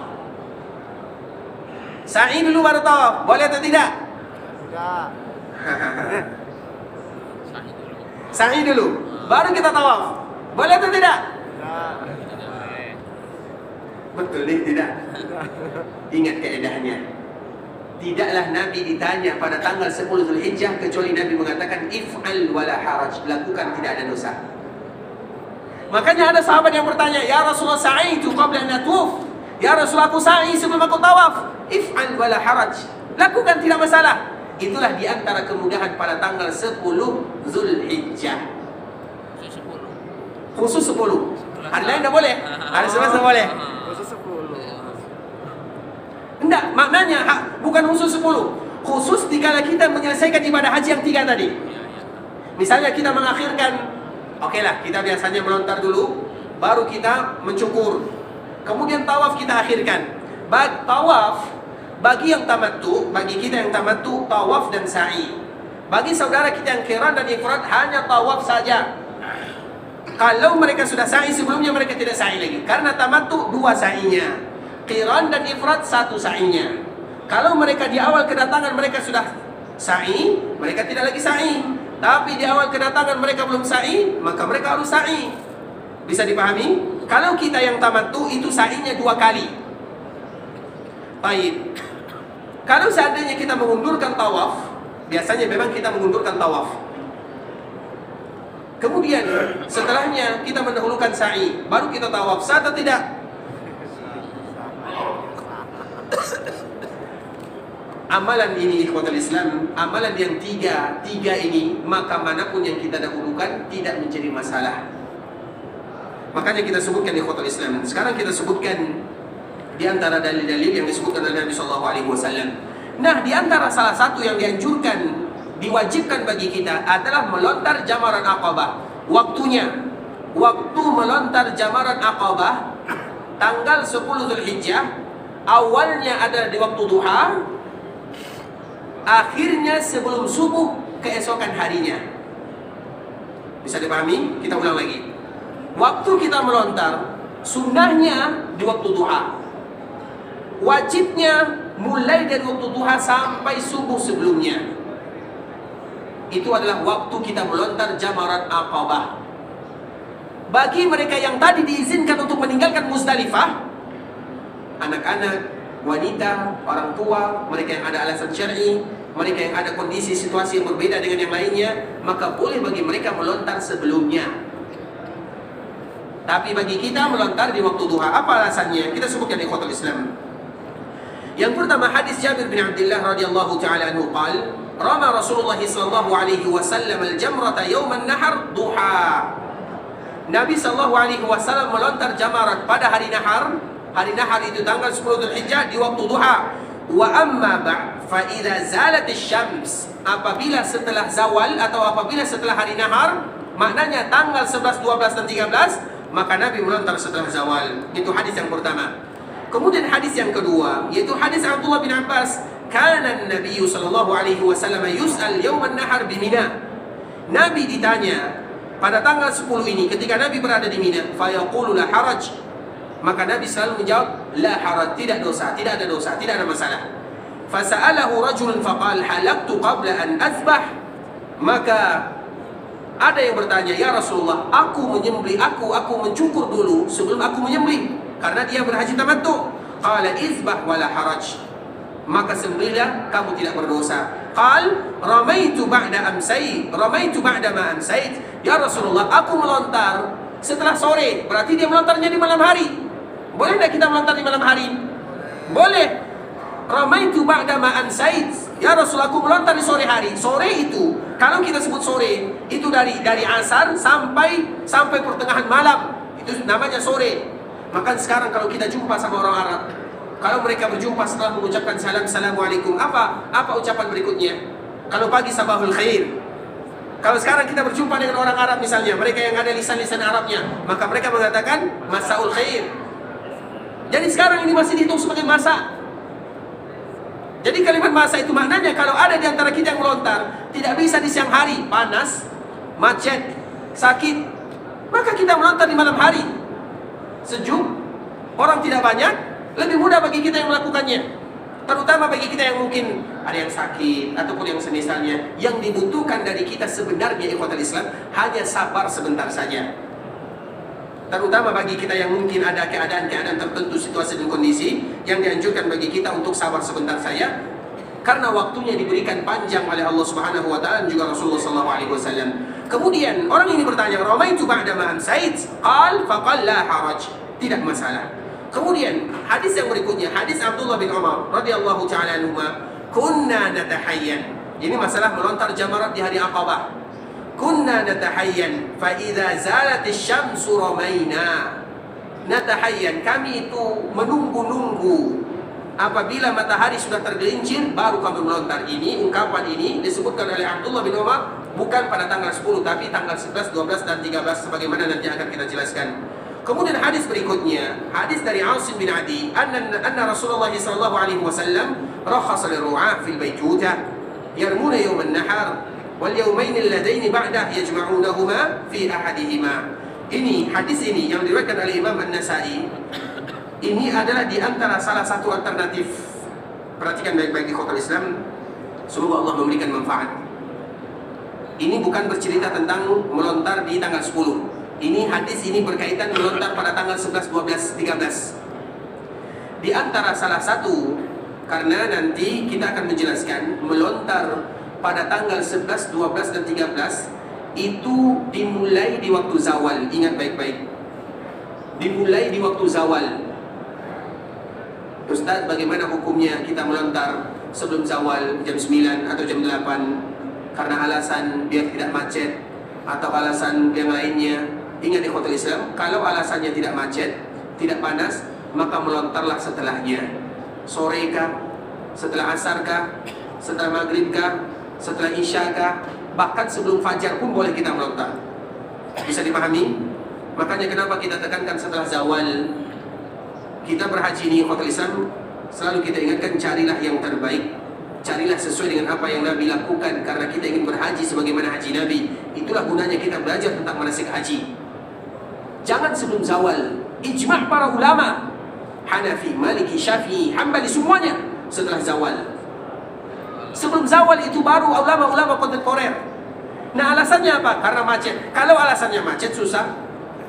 Sa'i dulu baru tawaf, boleh atau tidak? Tidak. Sa'i dulu, baru kita tawaf, boleh atau tidak? Tidak. Betul nih, tidak? Ingat kaedahnya. Tidaklah Nabi ditanya pada tanggal 10 Zulhijjah kecuali Nabi mengatakan if'al wala haraj, lakukan, tidak ada dosa. Makanya ada sahabat yang bertanya, ya Rasulullah sa'itu qabla an atuf. Ya Rasulullah, aku sa'i sebelum aku tawaf. If'al wala haraj, lakukan, tidak masalah. Itulah diantara kemudahan pada tanggal 10 Zulhijjah. Khusus 10. Hari lain tidak boleh. Hari Selasa boleh. Khusus 10. Enggak, maknanya bukan khusus 10. Khusus dikala kita menyelesaikan ibadah haji yang 3 tadi. Misalnya kita mengakhirkan, oke lah, kita biasanya melontar dulu, baru kita mencukur. Kemudian tawaf kita akhirkan. Tawaf bagi yang tamattu, bagi kita yang tamattu, tawaf dan sa'i. Bagi saudara kita yang qiran dan ifrad, hanya tawaf saja. Kalau mereka sudah sa'i sebelumnya, mereka tidak sa'i lagi. Karena tamattu 2 sa'inya, qiran dan ifrad 1 sa'inya. Kalau mereka di awal kedatangan mereka sudah sa'i, mereka tidak lagi sa'i. Tapi di awal kedatangan mereka belum sa'i, maka mereka harus sa'i. Bisa dipahami? Kalau kita yang tamattu itu sa'inya 2 kali. Baik. Kalau seandainya kita mengundurkan tawaf, biasanya memang kita mengundurkan tawaf. Kemudian setelahnya kita mendahulukan sa'i, baru kita tawaf, sah atau tidak? Amalan ini ikhwatul Islam, amalan yang tiga ini, maka manapun yang kita dahulukan tidak menjadi masalah. Makanya kita sebutkan ikhwatul Islam. Sekarang kita sebutkan di antara dalil-dalil yang disebutkan oleh Nabi SAW. Nah, di antara salah satu yang dianjurkan, diwajibkan bagi kita adalah melontar jamaran Aqabah. Waktunya, waktu melontar jamaran Aqabah tanggal 10 Zulhijjah, awalnya ada di waktu duha, akhirnya sebelum subuh keesokan harinya. Bisa dipahami? Kita ulang lagi. Waktu kita melontar, sunnahnya di waktu duha. Wajibnya mulai dari waktu duha sampai subuh sebelumnya. Itu adalah waktu kita melontar jamarat Aqabah. Bagi mereka yang tadi diizinkan untuk meninggalkan Muzdalifah, anak-anak, wanita, orang tua, mereka yang ada alasan syar'i, mereka yang ada kondisi situasi yang berbeda dengan yang lainnya, maka boleh bagi mereka melontar sebelumnya. Tapi bagi kita melontar di waktu duha. Apa alasannya? Kita sebutkan ikhwatul Islam. Yang pertama, hadis Jabir bin Abdullah radhiyallahu taala anhu qala, rama Rasulullah sallallahu alaihi wasallam al-jamrata yawm an-nahr duha. Nabi sallallahu alaihi wasallam melontar jamarat pada hari nahar. Hari nahar itu tanggal 10 Dzulhijjah di waktu duha. Wa amma ba'd fa idza zalat asy-syams, apabila setelah zawal atau apabila setelah hari nahar, maknanya tanggal 11, 12 dan 13, maka Nabi melontar setelah zawal. Itu hadis yang pertama. Kemudian hadis yang kedua, yaitu hadis Abdullah bin Abbas, kana an-nabiy sallallahu alaihi wasallam yus'al yawm an-nahar bi Mina. Nabi ditanya pada tanggal 10 ini ketika Nabi berada di Mina, fa yaqulu la haraj. Maka Nabi selalu menjawab, la haraj, tidak dosa, tidak ada dosa, tidak ada masalah. Fa sa'alahu rajulun faqala halaqtu qabla an azbah. Maka ada yang bertanya, ya Rasulullah, aku menyembelih, aku mencukur dulu sebelum aku menyembelih. Karena dia berhaji tamattu. Qala izbah wala haraj. Maka sembelihlah, kamu tidak berdosa. Qal ramaitu ba'da amsay, ramaitu ba'da ma amsayt. Ya Rasulullah, aku melontar setelah sore. Berarti dia melontarnya di malam hari. Boleh tidak kita melontar di malam hari? Boleh. Ramaitu ba'da ma amsayt. Ya Rasulullah, aku melontar di sore hari. Sore itu, kalau kita sebut sore, itu dari asar sampai pertengahan malam. Itu namanya sore. Maka sekarang kalau kita jumpa sama orang Arab, kalau mereka berjumpa setelah mengucapkan salam, assalamualaikum, apa ucapan berikutnya? Kalau pagi sabahul khair. Kalau sekarang kita berjumpa dengan orang Arab misalnya, mereka yang ada lisan-lisan Arabnya, maka mereka mengatakan masaul khair. Jadi sekarang ini masih dihitung sebagai masa. Jadi kalimat masa itu maknanya kalau ada di antara kita yang melontar, tidak bisa di siang hari, panas, macet, sakit, maka kita melontar di malam hari, sejuk, orang tidak banyak, lebih mudah bagi kita yang melakukannya. Terutama bagi kita yang mungkin ada yang sakit ataupun yang semisalnya. Yang dibutuhkan dari kita sebenarnya ikhwatul Islam hanya sabar sebentar saja. Terutama bagi kita yang mungkin ada keadaan-keadaan tertentu, situasi dan kondisi yang dianjurkan bagi kita untuk sabar sebentar saja, karena waktunya diberikan panjang oleh Allah Subhanahu wa taala dan juga Rasulullah sallallahu alaihi wasallam. Kemudian orang ini bertanya, "Ramaitu ba'da ma amsait?" Qal faqal la haraj. Tidak masalah. Kemudian hadis yang berikutnya, hadis Abdullah bin Umar radhiyallahu taala anhuma, "Kunna natahayyan." Ini masalah melontar jamarat di hari Aqabah. Kunna natahayyan fa idza zalat asy-syamsu ramaina. Natahayyan, kami itu menunggu-nunggu apabila matahari sudah tergelincir baru kami melontar. Ini ungkapan ini disebutkan oleh Abdullah bin Umar bukan pada tanggal 10 tapi tanggal 11, 12 dan 13 sebagaimana nanti akan kita jelaskan. Kemudian hadis berikutnya, hadis dari Asim bin Adi, anna Rasulullah sallallahu alaihi wasallam rakhasa liru'ah fil baytutah yarmuna yawm an-nahar wal yawmain alladaini ba'dah yajma'unahuma fi ahadihima. Ini hadis ini yang diriwayatkan oleh Imam An-Nasa'i. Ini adalah di antara salah satu alternatif. Perhatikan baik-baik di ikhwatul Islam. Semoga Allah memberikan manfaat. Ini bukan bercerita tentang melontar di tanggal 10. Ini hadis ini berkaitan melontar pada tanggal 11, 12, 13. Di antara salah satu, karena nanti kita akan menjelaskan melontar pada tanggal 11, 12 dan 13 itu dimulai di waktu zawal. Ingat baik-baik. Dimulai di waktu zawal. Ustaz, bagaimana hukumnya kita melontar sebelum zawal jam 9 atau jam 8 karena alasan biar tidak macet atau alasan yang lainnya? Ingat ikhwatul Islam, kalau alasannya tidak macet, tidak panas, maka melontarlah setelahnya. Sore kah? Setelah asar kah? Setelah maghrib kah? Setelah isya kah? Bahkan sebelum fajar pun boleh kita melontar. Bisa dipahami? Makanya kenapa kita tekankan setelah zawal. Kita berhaji ini ikhwatul Islam, selalu kita ingatkan carilah yang terbaik. Carilah sesuai dengan apa yang Nabi lakukan, karena kita ingin berhaji sebagaimana haji Nabi. Itulah gunanya kita belajar tentang manasik haji. Jangan sebelum zawal. Ijma' para ulama Hanafi, Maliki, Syafi'i, Hambali semuanya setelah zawal. Sebelum zawal itu baru ulama-ulama kontemporer. Nah alasannya apa? Karena macet. Kalau alasannya macet susah,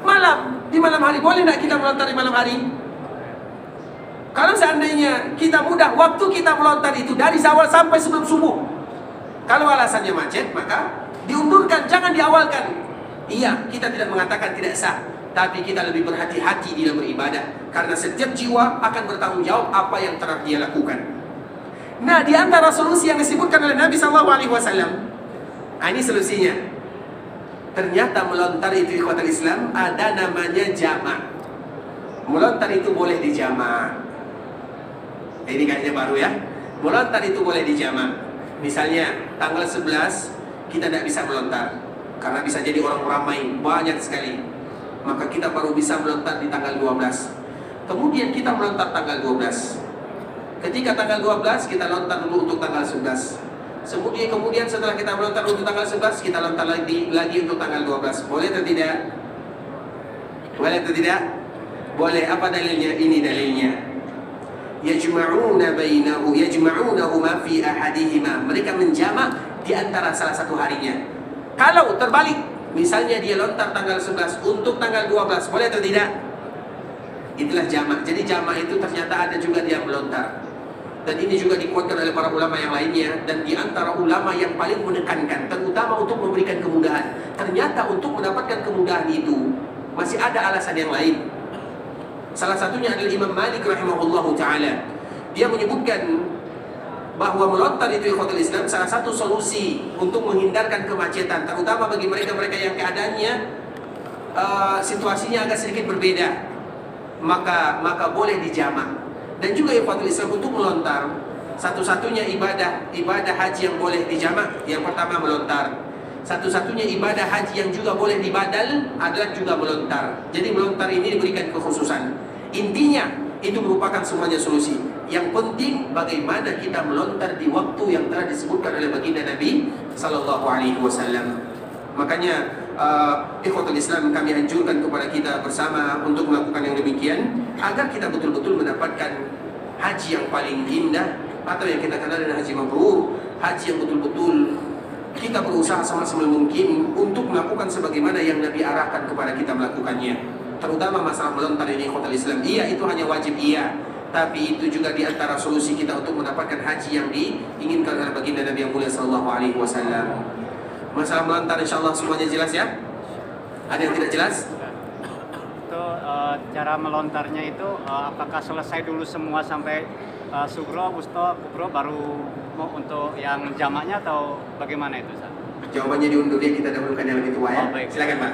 malam. Di malam hari boleh tidak kita melontar di malam hari? Kalau seandainya kita mudah, waktu kita melontar itu dari zawal sampai sebelum subuh. Kalau alasannya macet, maka diundurkan, jangan diawalkan. Iya, kita tidak mengatakan tidak sah, tapi kita lebih berhati-hati dalam beribadah, karena setiap jiwa akan bertanggung jawab apa yang telah dia lakukan. Nah, di antara solusi yang disebutkan oleh Nabi SAW, ini solusinya. Ternyata melontar itu ikhwatul Islam ada namanya jamak. Melontar itu boleh dijamak. Ini kayaknya baru ya. Melontar itu boleh dijamak. Misalnya tanggal 11 kita tidak bisa melontar karena bisa jadi orang ramai banyak sekali. Maka kita baru bisa melontar di tanggal 12. Kemudian kita melontar tanggal 12. Ketika tanggal 12 kita lontar dulu untuk tanggal 11. Kemudian setelah kita melontar untuk tanggal 11, kita lontar lagi untuk tanggal 12. Boleh atau tidak? Boleh atau tidak? Boleh. Apa dalilnya? Ini dalilnya. Yajma'unahuma fi ahadihima. Mereka menjamak di antara salah satu harinya. Kalau terbalik, misalnya dia lontar tanggal 11 untuk tanggal 12, boleh atau tidak? Itulah jamak. Jadi jamak itu ternyata ada juga dia melontar. Dan ini juga dikuatkan oleh para ulama yang lainnya. Dan di antara ulama yang paling menekankan, terutama untuk memberikan kemudahan. Ternyata untuk mendapatkan kemudahan itu masih ada alasan yang lain. Salah satunya adalah Imam Malik rahimahullahu ta'ala. Dia menyebutkan bahwa melontar itu ikhwatul Islam salah satu solusi untuk menghindarkan kemacetan, terutama bagi mereka-mereka yang keadaannya situasinya agak sedikit berbeda. Maka boleh dijamak. Dan juga ikhwatul Islam untuk melontar, satu-satunya ibadah haji yang boleh dijamak, yang pertama melontar. Satu-satunya ibadah haji yang juga boleh dibadal adalah juga melontar. Jadi melontar ini diberikan kekhususan. Intinya itu merupakan semuanya solusi. Yang penting bagaimana kita melontar di waktu yang telah disebutkan oleh baginda Nabi sallallahu alaihi wasallam. Makanya ikhwatul Islam, kami anjurkan kepada kita bersama untuk melakukan yang demikian agar kita betul-betul mendapatkan haji yang paling indah, atau yang kita kenal dengan haji mabrur, haji yang betul-betul kita berusaha semaksimal mungkin untuk melakukan sebagaimana yang Nabi arahkan kepada kita melakukannya. Terutama masalah melontar ini ikhwatul Islam, iya itu hanya wajib, iya, tapi itu juga di antara solusi kita untuk mendapatkan haji yang diinginkan oleh baginda Nabi yang mulia sallallahu alaihi wasallam. Masalah melontar insyaallah semuanya jelas ya? Ada yang tidak jelas? Itu cara melontarnya itu apakah selesai dulu semua sampai sugro, wusto, kubro baru mau untuk yang jamaknya atau bagaimana itu, Ustaz? Jawabannya diundur ya, kita dahulukan yang lebih tua ya. Oh, baik. Silakan Pak.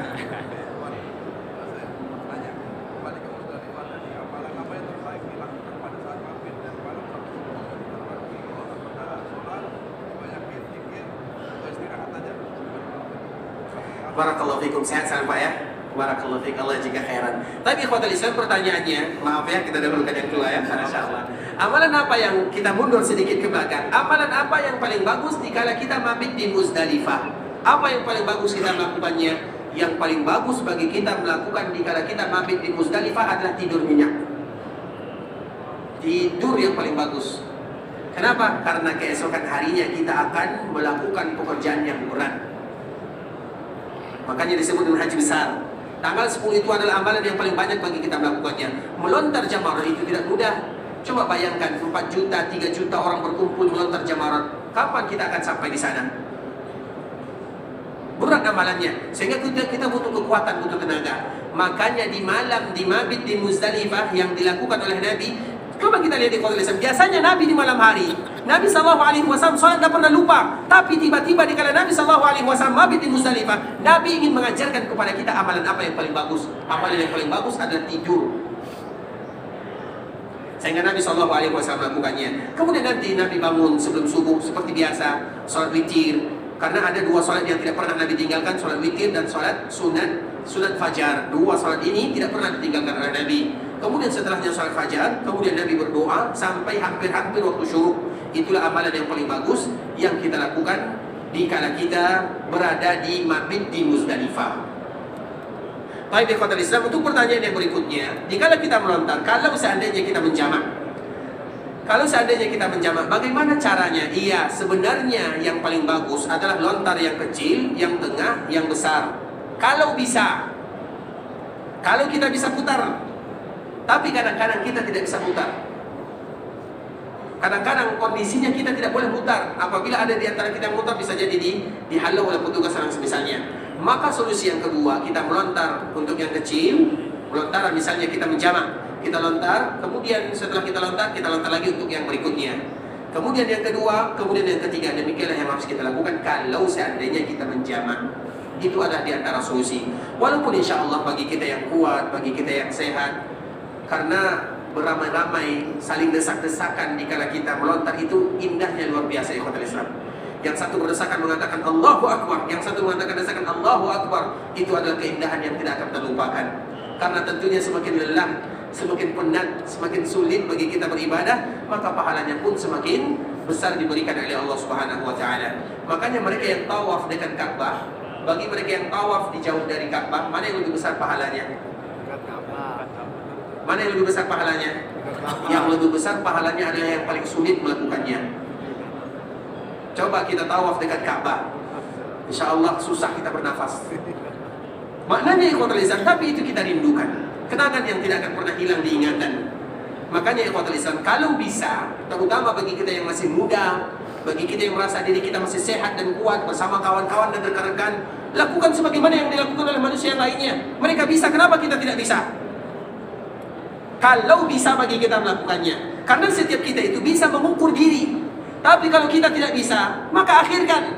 Barakallahu fikum, sehat selalu Pak ya. Barakallahu fikum, Allah jika khairan. Tapi ikhwatul Islam, pertanyaannya, maaf ya kita dahulukan yang kedua ya, insyaallah. Amalan apa yang kita mundur sedikit ke belakang? Amalan apa yang paling bagus dikala kita mabit di Muzdalifah? Apa yang paling bagus kita melakukannya? Yang paling bagus bagi kita melakukan dikala kita mabit di Muzdalifah adalah tidur nyenyak. Tidur yang paling bagus. Kenapa? Karena keesokan harinya kita akan melakukan pekerjaan yang berat. Makanya disebut dengan haji besar. Tanggal 10 itu adalah amalan yang paling banyak bagi kita melakukannya. Melontar jamarat itu tidak mudah. Coba bayangkan 4 juta, 3 juta orang berkumpul melontar jamarat. Kapan kita akan sampai di sana? Berat amalannya. Sehingga kita butuh kekuatan, butuh tenaga. Makanya di malam, di mabit, di Muzdalifah yang dilakukan oleh Nabi, coba kita lihat di khotbah Islam. Biasanya Nabi di malam hari, Nabi SAW sholat tidak pernah lupa. Tapi tiba-tiba di kala Nabi SAW mabit di Muzdalifah, Nabi ingin mengajarkan kepada kita amalan apa yang paling bagus. Amalan yang paling bagus adalah tidur. Sehingga Nabi SAW melakukannya. Kemudian nanti Nabi bangun sebelum subuh seperti biasa, sholat witir. Karena ada 2 sholat yang tidak pernah Nabi tinggalkan, sholat witir dan sholat sunat fajar. 2 sholat ini tidak pernah ditinggalkan oleh Nabi. Kemudian setelahnya sholat fajar, kemudian Nabi berdoa sampai hampir-hampir waktu syuruk. Itulah amalan yang paling bagus yang kita lakukan dikala kita berada di mabit di Muzdalifah. Baik ikhwatul Islam, untuk pertanyaan yang berikutnya, dikala kita melontar, kalau seandainya kita menjamak, bagaimana caranya? Iya, sebenarnya yang paling bagus adalah lontar yang kecil, yang tengah, yang besar. Kalau bisa, kalau kita bisa putar. Tapi kadang-kadang kita tidak bisa putar. Kadang-kadang kondisinya kita tidak boleh putar. Apabila ada di antara kita yang putar, bisa jadi dihalau oleh petugas yang semisalnya. Maka solusi yang kedua, kita melontar untuk yang kecil. Melontar misalnya kita menjamak, kita lontar, kemudian setelah kita lontar lagi untuk yang berikutnya. Kemudian yang kedua, kemudian yang ketiga. Demikianlah yang harus kita lakukan kalau seandainya kita menjamak. Itu adalah di antara solusi. Walaupun insya Allah bagi kita yang kuat, bagi kita yang sehat, karena beramai-ramai saling desak-desakan dikala kita melontar itu indahnya luar biasa ikhwatul Islam. Yang satu berdesakan mengatakan Allahu Akbar, yang satu mengatakan desakan Allahu Akbar. Itu adalah keindahan yang tidak akan terlupakan. Karena tentunya semakin lelah, semakin penat, semakin sulit bagi kita beribadah, maka pahalanya pun semakin besar diberikan oleh Allah Subhanahu wa taala. Makanya mereka yang tawaf dekat Ka'bah, bagi mereka yang tawaf di jauh dari Ka'bah, mana yang lebih besar pahalanya? Mana yang lebih besar pahalanya? Yang lebih besar pahalanya adalah yang paling sulit melakukannya. Coba kita tawaf dekat Ka'bah, insya Allah susah kita bernafas. Maknanya ikhwatul Islam, tapi itu kita rindukan. Kenangan yang tidak akan pernah hilang diingatan. Makanya ikhwatul Islam, kalau bisa, terutama bagi kita yang masih muda, bagi kita yang merasa diri kita masih sehat dan kuat bersama kawan-kawan dan rekan-rekan, lakukan sebagaimana yang dilakukan oleh manusia yang lainnya. Mereka bisa, kenapa kita tidak bisa? Kalau bisa bagi kita melakukannya. Karena setiap kita itu bisa mengukur diri. Tapi kalau kita tidak bisa, maka akhirkan.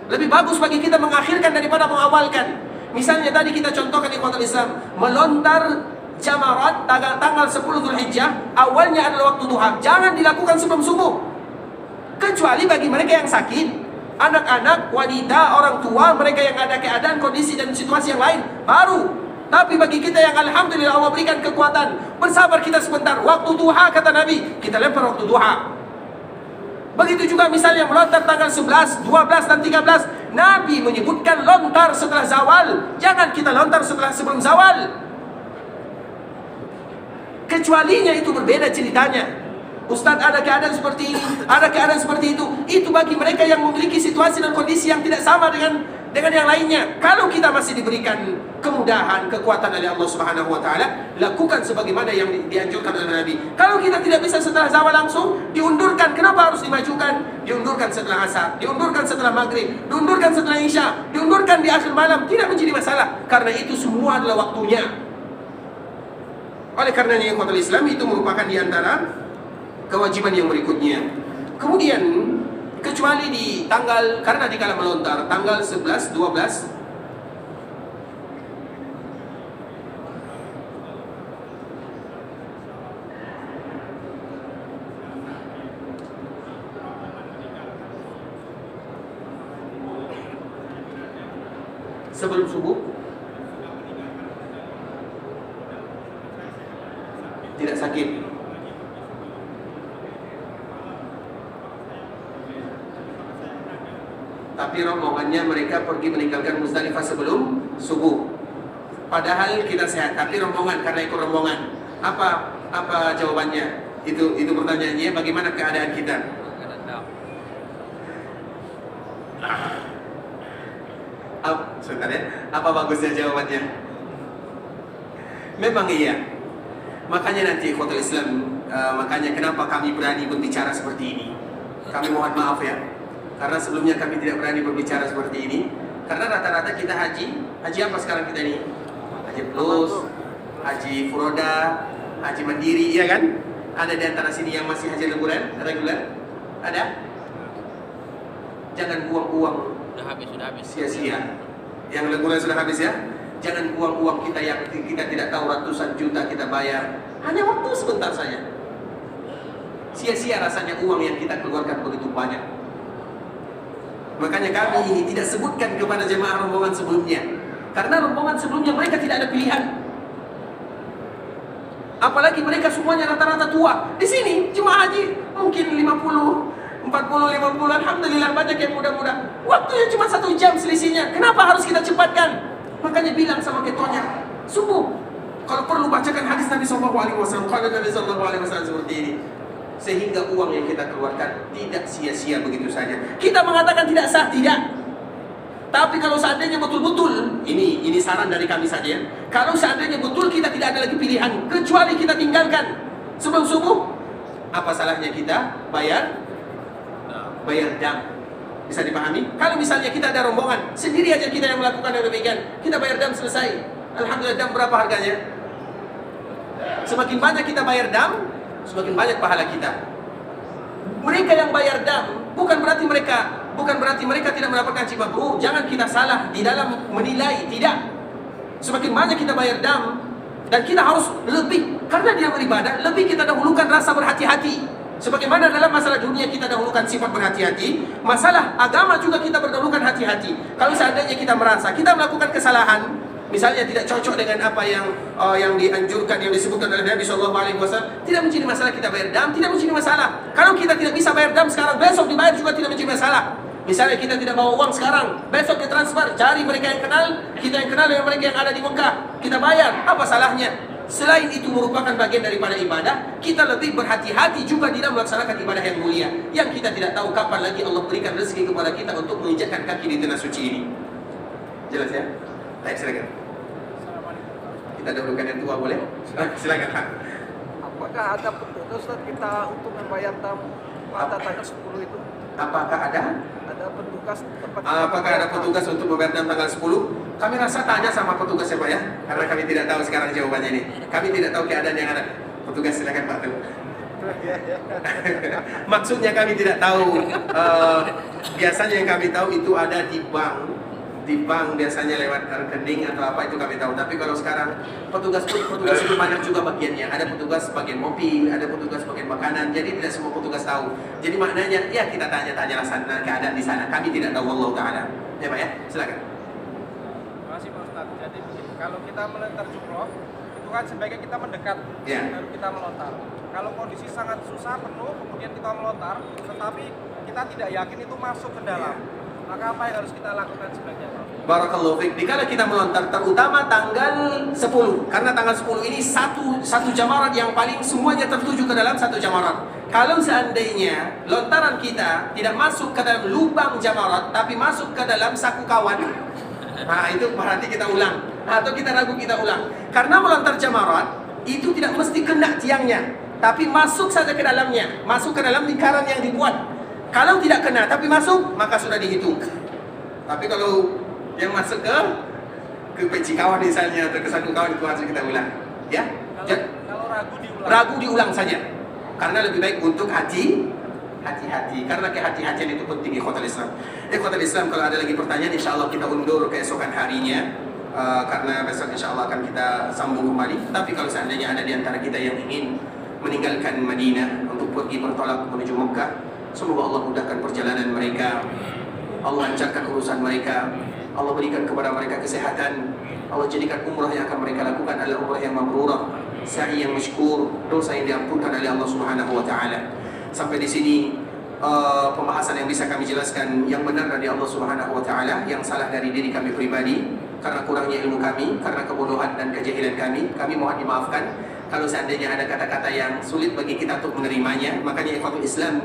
Lebih bagus bagi kita mengakhirkan daripada mengawalkan. Misalnya tadi kita contohkan di ikhwatul Islam, melontar jamarat tanggal 10 Dzulhijjah, awalnya adalah waktu duha. Jangan dilakukan sebelum subuh. Kecuali bagi mereka yang sakit, anak-anak, wanita, orang tua, mereka yang ada keadaan, kondisi dan situasi yang lain, baru Tapi bagi kita yang alhamdulillah Allah berikan kekuatan, bersabar kita sebentar. Waktu duha kata Nabi, kita lempar waktu duha. Begitu juga misalnya melontar tanggal 11, 12 dan 13. Nabi menyebutkan lontar setelah zawal. Jangan kita lontar sebelum zawal. Kecualinya itu berbeda ceritanya. Ustaz, ada keadaan seperti ini, ada keadaan seperti itu. Itu bagi mereka yang memiliki situasi dan kondisi yang tidak sama dengan yang lainnya. Kalau kita masih diberikan kemudahan, kekuatan oleh Allah Subhanahu wa taala, lakukan sebagaimana yang dianjurkan oleh Nabi. Kalau kita tidak bisa setelah zawal langsung, diundurkan. Kenapa harus dimajukan? Diundurkan setelah asar, diundurkan setelah maghrib, diundurkan setelah isya, diundurkan di akhir malam. Tidak menjadi masalah, karena itu semua adalah waktunya. Oleh karenanya ikhwatul Islam, itu merupakan di antara kewajiban yang berikutnya. Kemudian kecuali di tanggal, karena dikala melontar tanggal 11, 12 sebelum subuh tidak sakit. Tapi rombongannya mereka pergi meninggalkan Muzdalifah sebelum subuh. Padahal kita sehat, tapi rombongan, karena ikut rombongan. Apa jawabannya? Itu pertanyaannya, bagaimana keadaan kita? Sebentar ya. Apa bagusnya jawabannya? Memang iya. Makanya nanti ikhwatul Islam, makanya kenapa kami berani berbicara seperti ini. Kami mohon maaf ya, karena sebelumnya kami tidak berani berbicara seperti ini. Karena rata-rata kita haji apa sekarang kita ini? Haji plus, haji furoda, haji mandiri, iya kan? Ada di antara sini yang masih haji reguler? Ada? Jangan buang uang. Sudah habis. Sia-sia. Yang reguler sudah habis ya? Jangan buang uang kita yang kita tidak tahu ratusan juta kita bayar. Hanya waktu sebentar saja. Sia-sia rasanya uang yang kita keluarkan begitu banyak. Makanya kami ini tidak sebutkan kepada jemaah rombongan sebelumnya, karena rombongan sebelumnya mereka tidak ada pilihan. Apalagi mereka semuanya rata-rata tua. Di sini jemaah haji mungkin 50, 40, 50. Alhamdulillah banyak yang muda-muda. Waktunya cuma 1 jam selisihnya. Kenapa harus kita cepatkan? Makanya bilang sama ketuanya, subuh. Kalau perlu bacakan hadis Nabi SAW. Kalau Nabi SAW seperti ini, sehingga uang yang kita keluarkan tidak sia-sia begitu saja. Kita mengatakan tidak sah, tidak. Tapi kalau seandainya betul-betul, ini saran dari kami saja ya. Kalau seandainya betul kita tidak ada lagi pilihan kecuali kita tinggalkan sebelum subuh, apa salahnya kita bayar dam? Bisa dipahami? Kalau misalnya kita ada rombongan, sendiri aja kita yang melakukan yang demikian, kita bayar dam selesai. Alhamdulillah, dam berapa harganya? Semakin banyak kita bayar dam, semakin banyak pahala kita. Mereka yang bayar dam bukan berarti mereka tidak mendapatkan haji mabrur. Jangan kita salah di dalam menilai, tidak. Semakin banyak kita bayar dam, dan kita harus lebih, karena dia beribadah, lebih kita dahulukan rasa berhati-hati. Sebagaimana dalam masalah dunia kita dahulukan sifat berhati-hati, masalah agama juga kita berdahulukan hati-hati. Kalau seandainya kita merasa kita melakukan kesalahan, misalnya tidak cocok dengan apa yang dianjurkan, yang disebutkan oleh Nabi SAW, tidak menjadi masalah kita bayar dam, tidak menjadi masalah. Kalau kita tidak bisa bayar dam sekarang, besok dibayar juga tidak menjadi masalah. Misalnya kita tidak bawa uang sekarang, besok kita transfer, cari mereka yang kenal, kita yang kenal dengan mereka yang ada di Mekah, kita bayar, apa salahnya? Selain itu merupakan bagian daripada ibadah, kita lebih berhati-hati juga di dalam melaksanakan ibadah yang mulia, yang kita tidak tahu kapan lagi Allah berikan rezeki kepada kita untuk menginjakkan kaki di tanah suci ini. Jelas ya? Baik, silakan. Kita dahulukan yang tua, boleh? Silakan. Apakah ada petugas Ustaz kita untuk membayar dam pada tanggal 10 itu? Apakah ada? Ada petugas tempat. Apakah ada petugas untuk membayar dam tanggal 10? Kami rasa tanya sama petugas ya Pak ya, karena kami tidak tahu sekarang jawabannya ini. Kami tidak tahu keadaan yang ada. Petugas silakan Pak. Maksudnya kami tidak tahu. Biasanya yang kami tahu itu ada di bank. Di bank biasanya lewat rekening atau apa itu kami tahu. Tapi kalau sekarang petugas itu banyak juga bagiannya. Ada petugas bagian mobil, ada petugas bagian makanan. Jadi tidak semua petugas tahu. Jadi maknanya ya kita tanya-tanya keadaan di sana. Kami tidak tahu, Allah Taala. Ya Pak ya, silakan. Masih Pak Ustadz. Jadi begini, kalau kita melontar jumroh, itu kan sebaiknya kita mendekat, baru kita melontar. Kalau kondisi sangat susah, penuh, kemudian kita melontar, tetapi kita tidak yakin itu masuk ke dalam. Maka apa yang harus kita lakukan sebaiknya, Prof? Barakallahu fiik. Dikala kita melontar, terutama tanggal 10, karena tanggal 10 ini satu jamarat yang paling semuanya tertuju ke dalam satu jamarat. Kalau seandainya lontaran kita tidak masuk ke dalam lubang jamarat, tapi masuk ke dalam saku kawan, nah itu berarti kita ulang. Atau kita ragu, kita ulang. Karena melontar jamarat itu tidak mesti kena tiangnya, tapi masuk saja ke dalamnya, masuk ke dalam lingkaran yang dibuat. Kalau tidak kena tapi masuk, maka sudah dihitung. Tapi kalau yang masuk ke peci kawan misalnya atau ke saku kawan, itu harus kita ulang. Ya? Kalau ragu diulang. Ragu diulang saja. Karena lebih baik untuk hati-hati. Karena kehati-hatian itu penting, ikhwatul Islam. Ikhwatul Islam, kalau ada lagi pertanyaan, insya Allah kita undur keesokan harinya. Karena besok insya Allah akan kita sambung kembali. Tapi kalau seandainya ada di antara kita yang ingin meninggalkan Madinah untuk pergi bertolak menuju Mekah, semoga Allah mudahkan perjalanan mereka, Allah lancarkan urusan mereka, Allah berikan kepada mereka kesehatan, Allah jadikan umrah yang akan mereka lakukan adalah umrah yang mabrurah, sa'i yang masykur, dosa yang diampunkan oleh Allah Subhanahu wa taala. Sampai di sini pembahasan yang bisa kami jelaskan. Yang benar dari Allah Subhanahu wa taala, yang salah dari diri kami pribadi karena kurangnya ilmu kami, karena kebodohan dan kejahilan kami mohon dimaafkan. Kalau seandainya ada kata-kata yang sulit bagi kita untuk menerimanya, makanya ikhwatul Islam,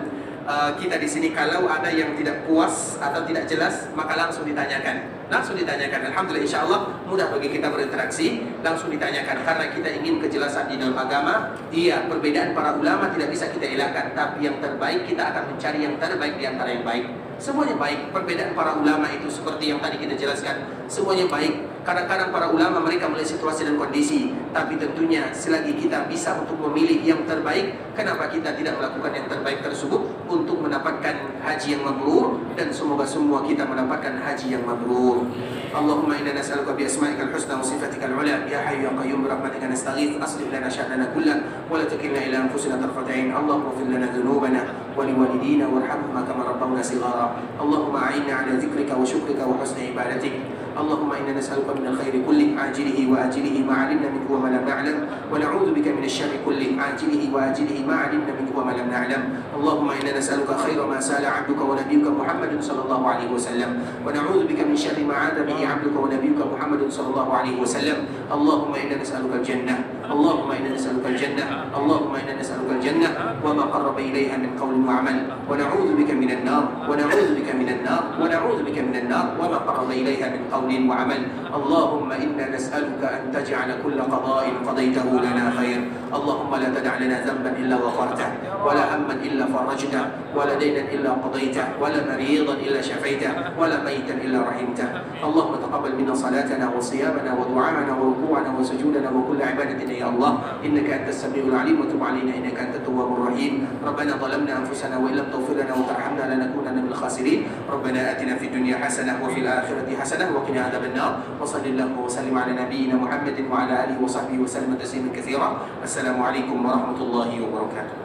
kita di sini kalau ada yang tidak puas atau tidak jelas, maka langsung ditanyakan. Alhamdulillah, insya Allah mudah bagi kita berinteraksi. Langsung ditanyakan, karena kita ingin kejelasan di dalam agama. Iya, perbedaan para ulama tidak bisa kita elakkan, tapi yang terbaik kita akan mencari yang terbaik di antara yang baik. Semuanya baik. Perbedaan para ulama itu seperti yang tadi kita jelaskan, semuanya baik. Kadang-kadang para ulama mereka melihat situasi dan kondisi, tapi tentunya selagi kita bisa untuk memilih yang terbaik, kenapa kita tidak melakukan yang terbaik tersebut untuk mendapatkan haji yang mabrur, dan semoga semua kita mendapatkan haji yang mabrur. Allahumma inna nas'aluka bi asma'ikal husna wa sifatikal ula, ya hayyu ya qayyum bi rahmatika nastaghith, aslih lana sya'nana kullah wa la takilna ila anfusina tarfata 'ain. Allahumma ighfir lana dhunubana wa liwalidina warhamhuma kama rabbawna shighara. Allahumma a'inna 'ala dzikrika wa syukrika wa husni ibadatik. Allahumma inna nas'aluka minal khairi kulli ajilihi wa ajilihi ma 'alimna minhu wa ma lam na'lam, wa na'udzu bika minasy syarri kulli ajilihi wa ajilihi ma 'alimna minhu wa ma lam na'lam. Allahumma inna nas'aluka khaira ma sala 'abduka wa nabiyyuka Muhammadun sallallahu alaihi wasallam, wa na'udzu bika min syarri ma 'ada bihi 'abduka wa nabiyyuka Muhammadun sallallahu alaihi wasallam. Allahumma inna nas'aluka al-jannah, Allahumma inna nas'aluka al-jannah, Allahumma inna nas'aluka al-jannah wa ma qarraba ilayha min qawlin wa 'amal, wa na'udzu bika minan nar, wa na'udzu bika minan nar, wa na'udzu bika minan nar wa ma qarraba ilayha min qawlin وعمل. اللهم إنا نسألك أن تجعل كل قضاء قضيته لنا خير. اللهم لا تدع لنا ذنبا إلا غفرته، ولا هما إلا فرجته، ولا دينا إلا قضيته، ولا مريضا إلا شفيته، ولا ميتا إلا رحمته. اللهم تقبل منا صلاتنا وصيامنا ودعاءنا وركوعنا وسجودنا وكل عبادتنا يا الله، إنك أنت السميع العليم، وتب علينا إنك أنت التواب الرحيم. ربنا ظلمنا أنفسنا وإن لم تغفر لنا وترحمنا لنكونن من الخاسرين. ربنا آتنا في الدنيا حسنة وفي الآخرة حسنة وقنا عذاب النار. وصل اللهم وسلم على نبينا محمد وعلى آله وصحبه وسلم تسليما كثيرا. السلام عليكم ورحمة الله وبركاته.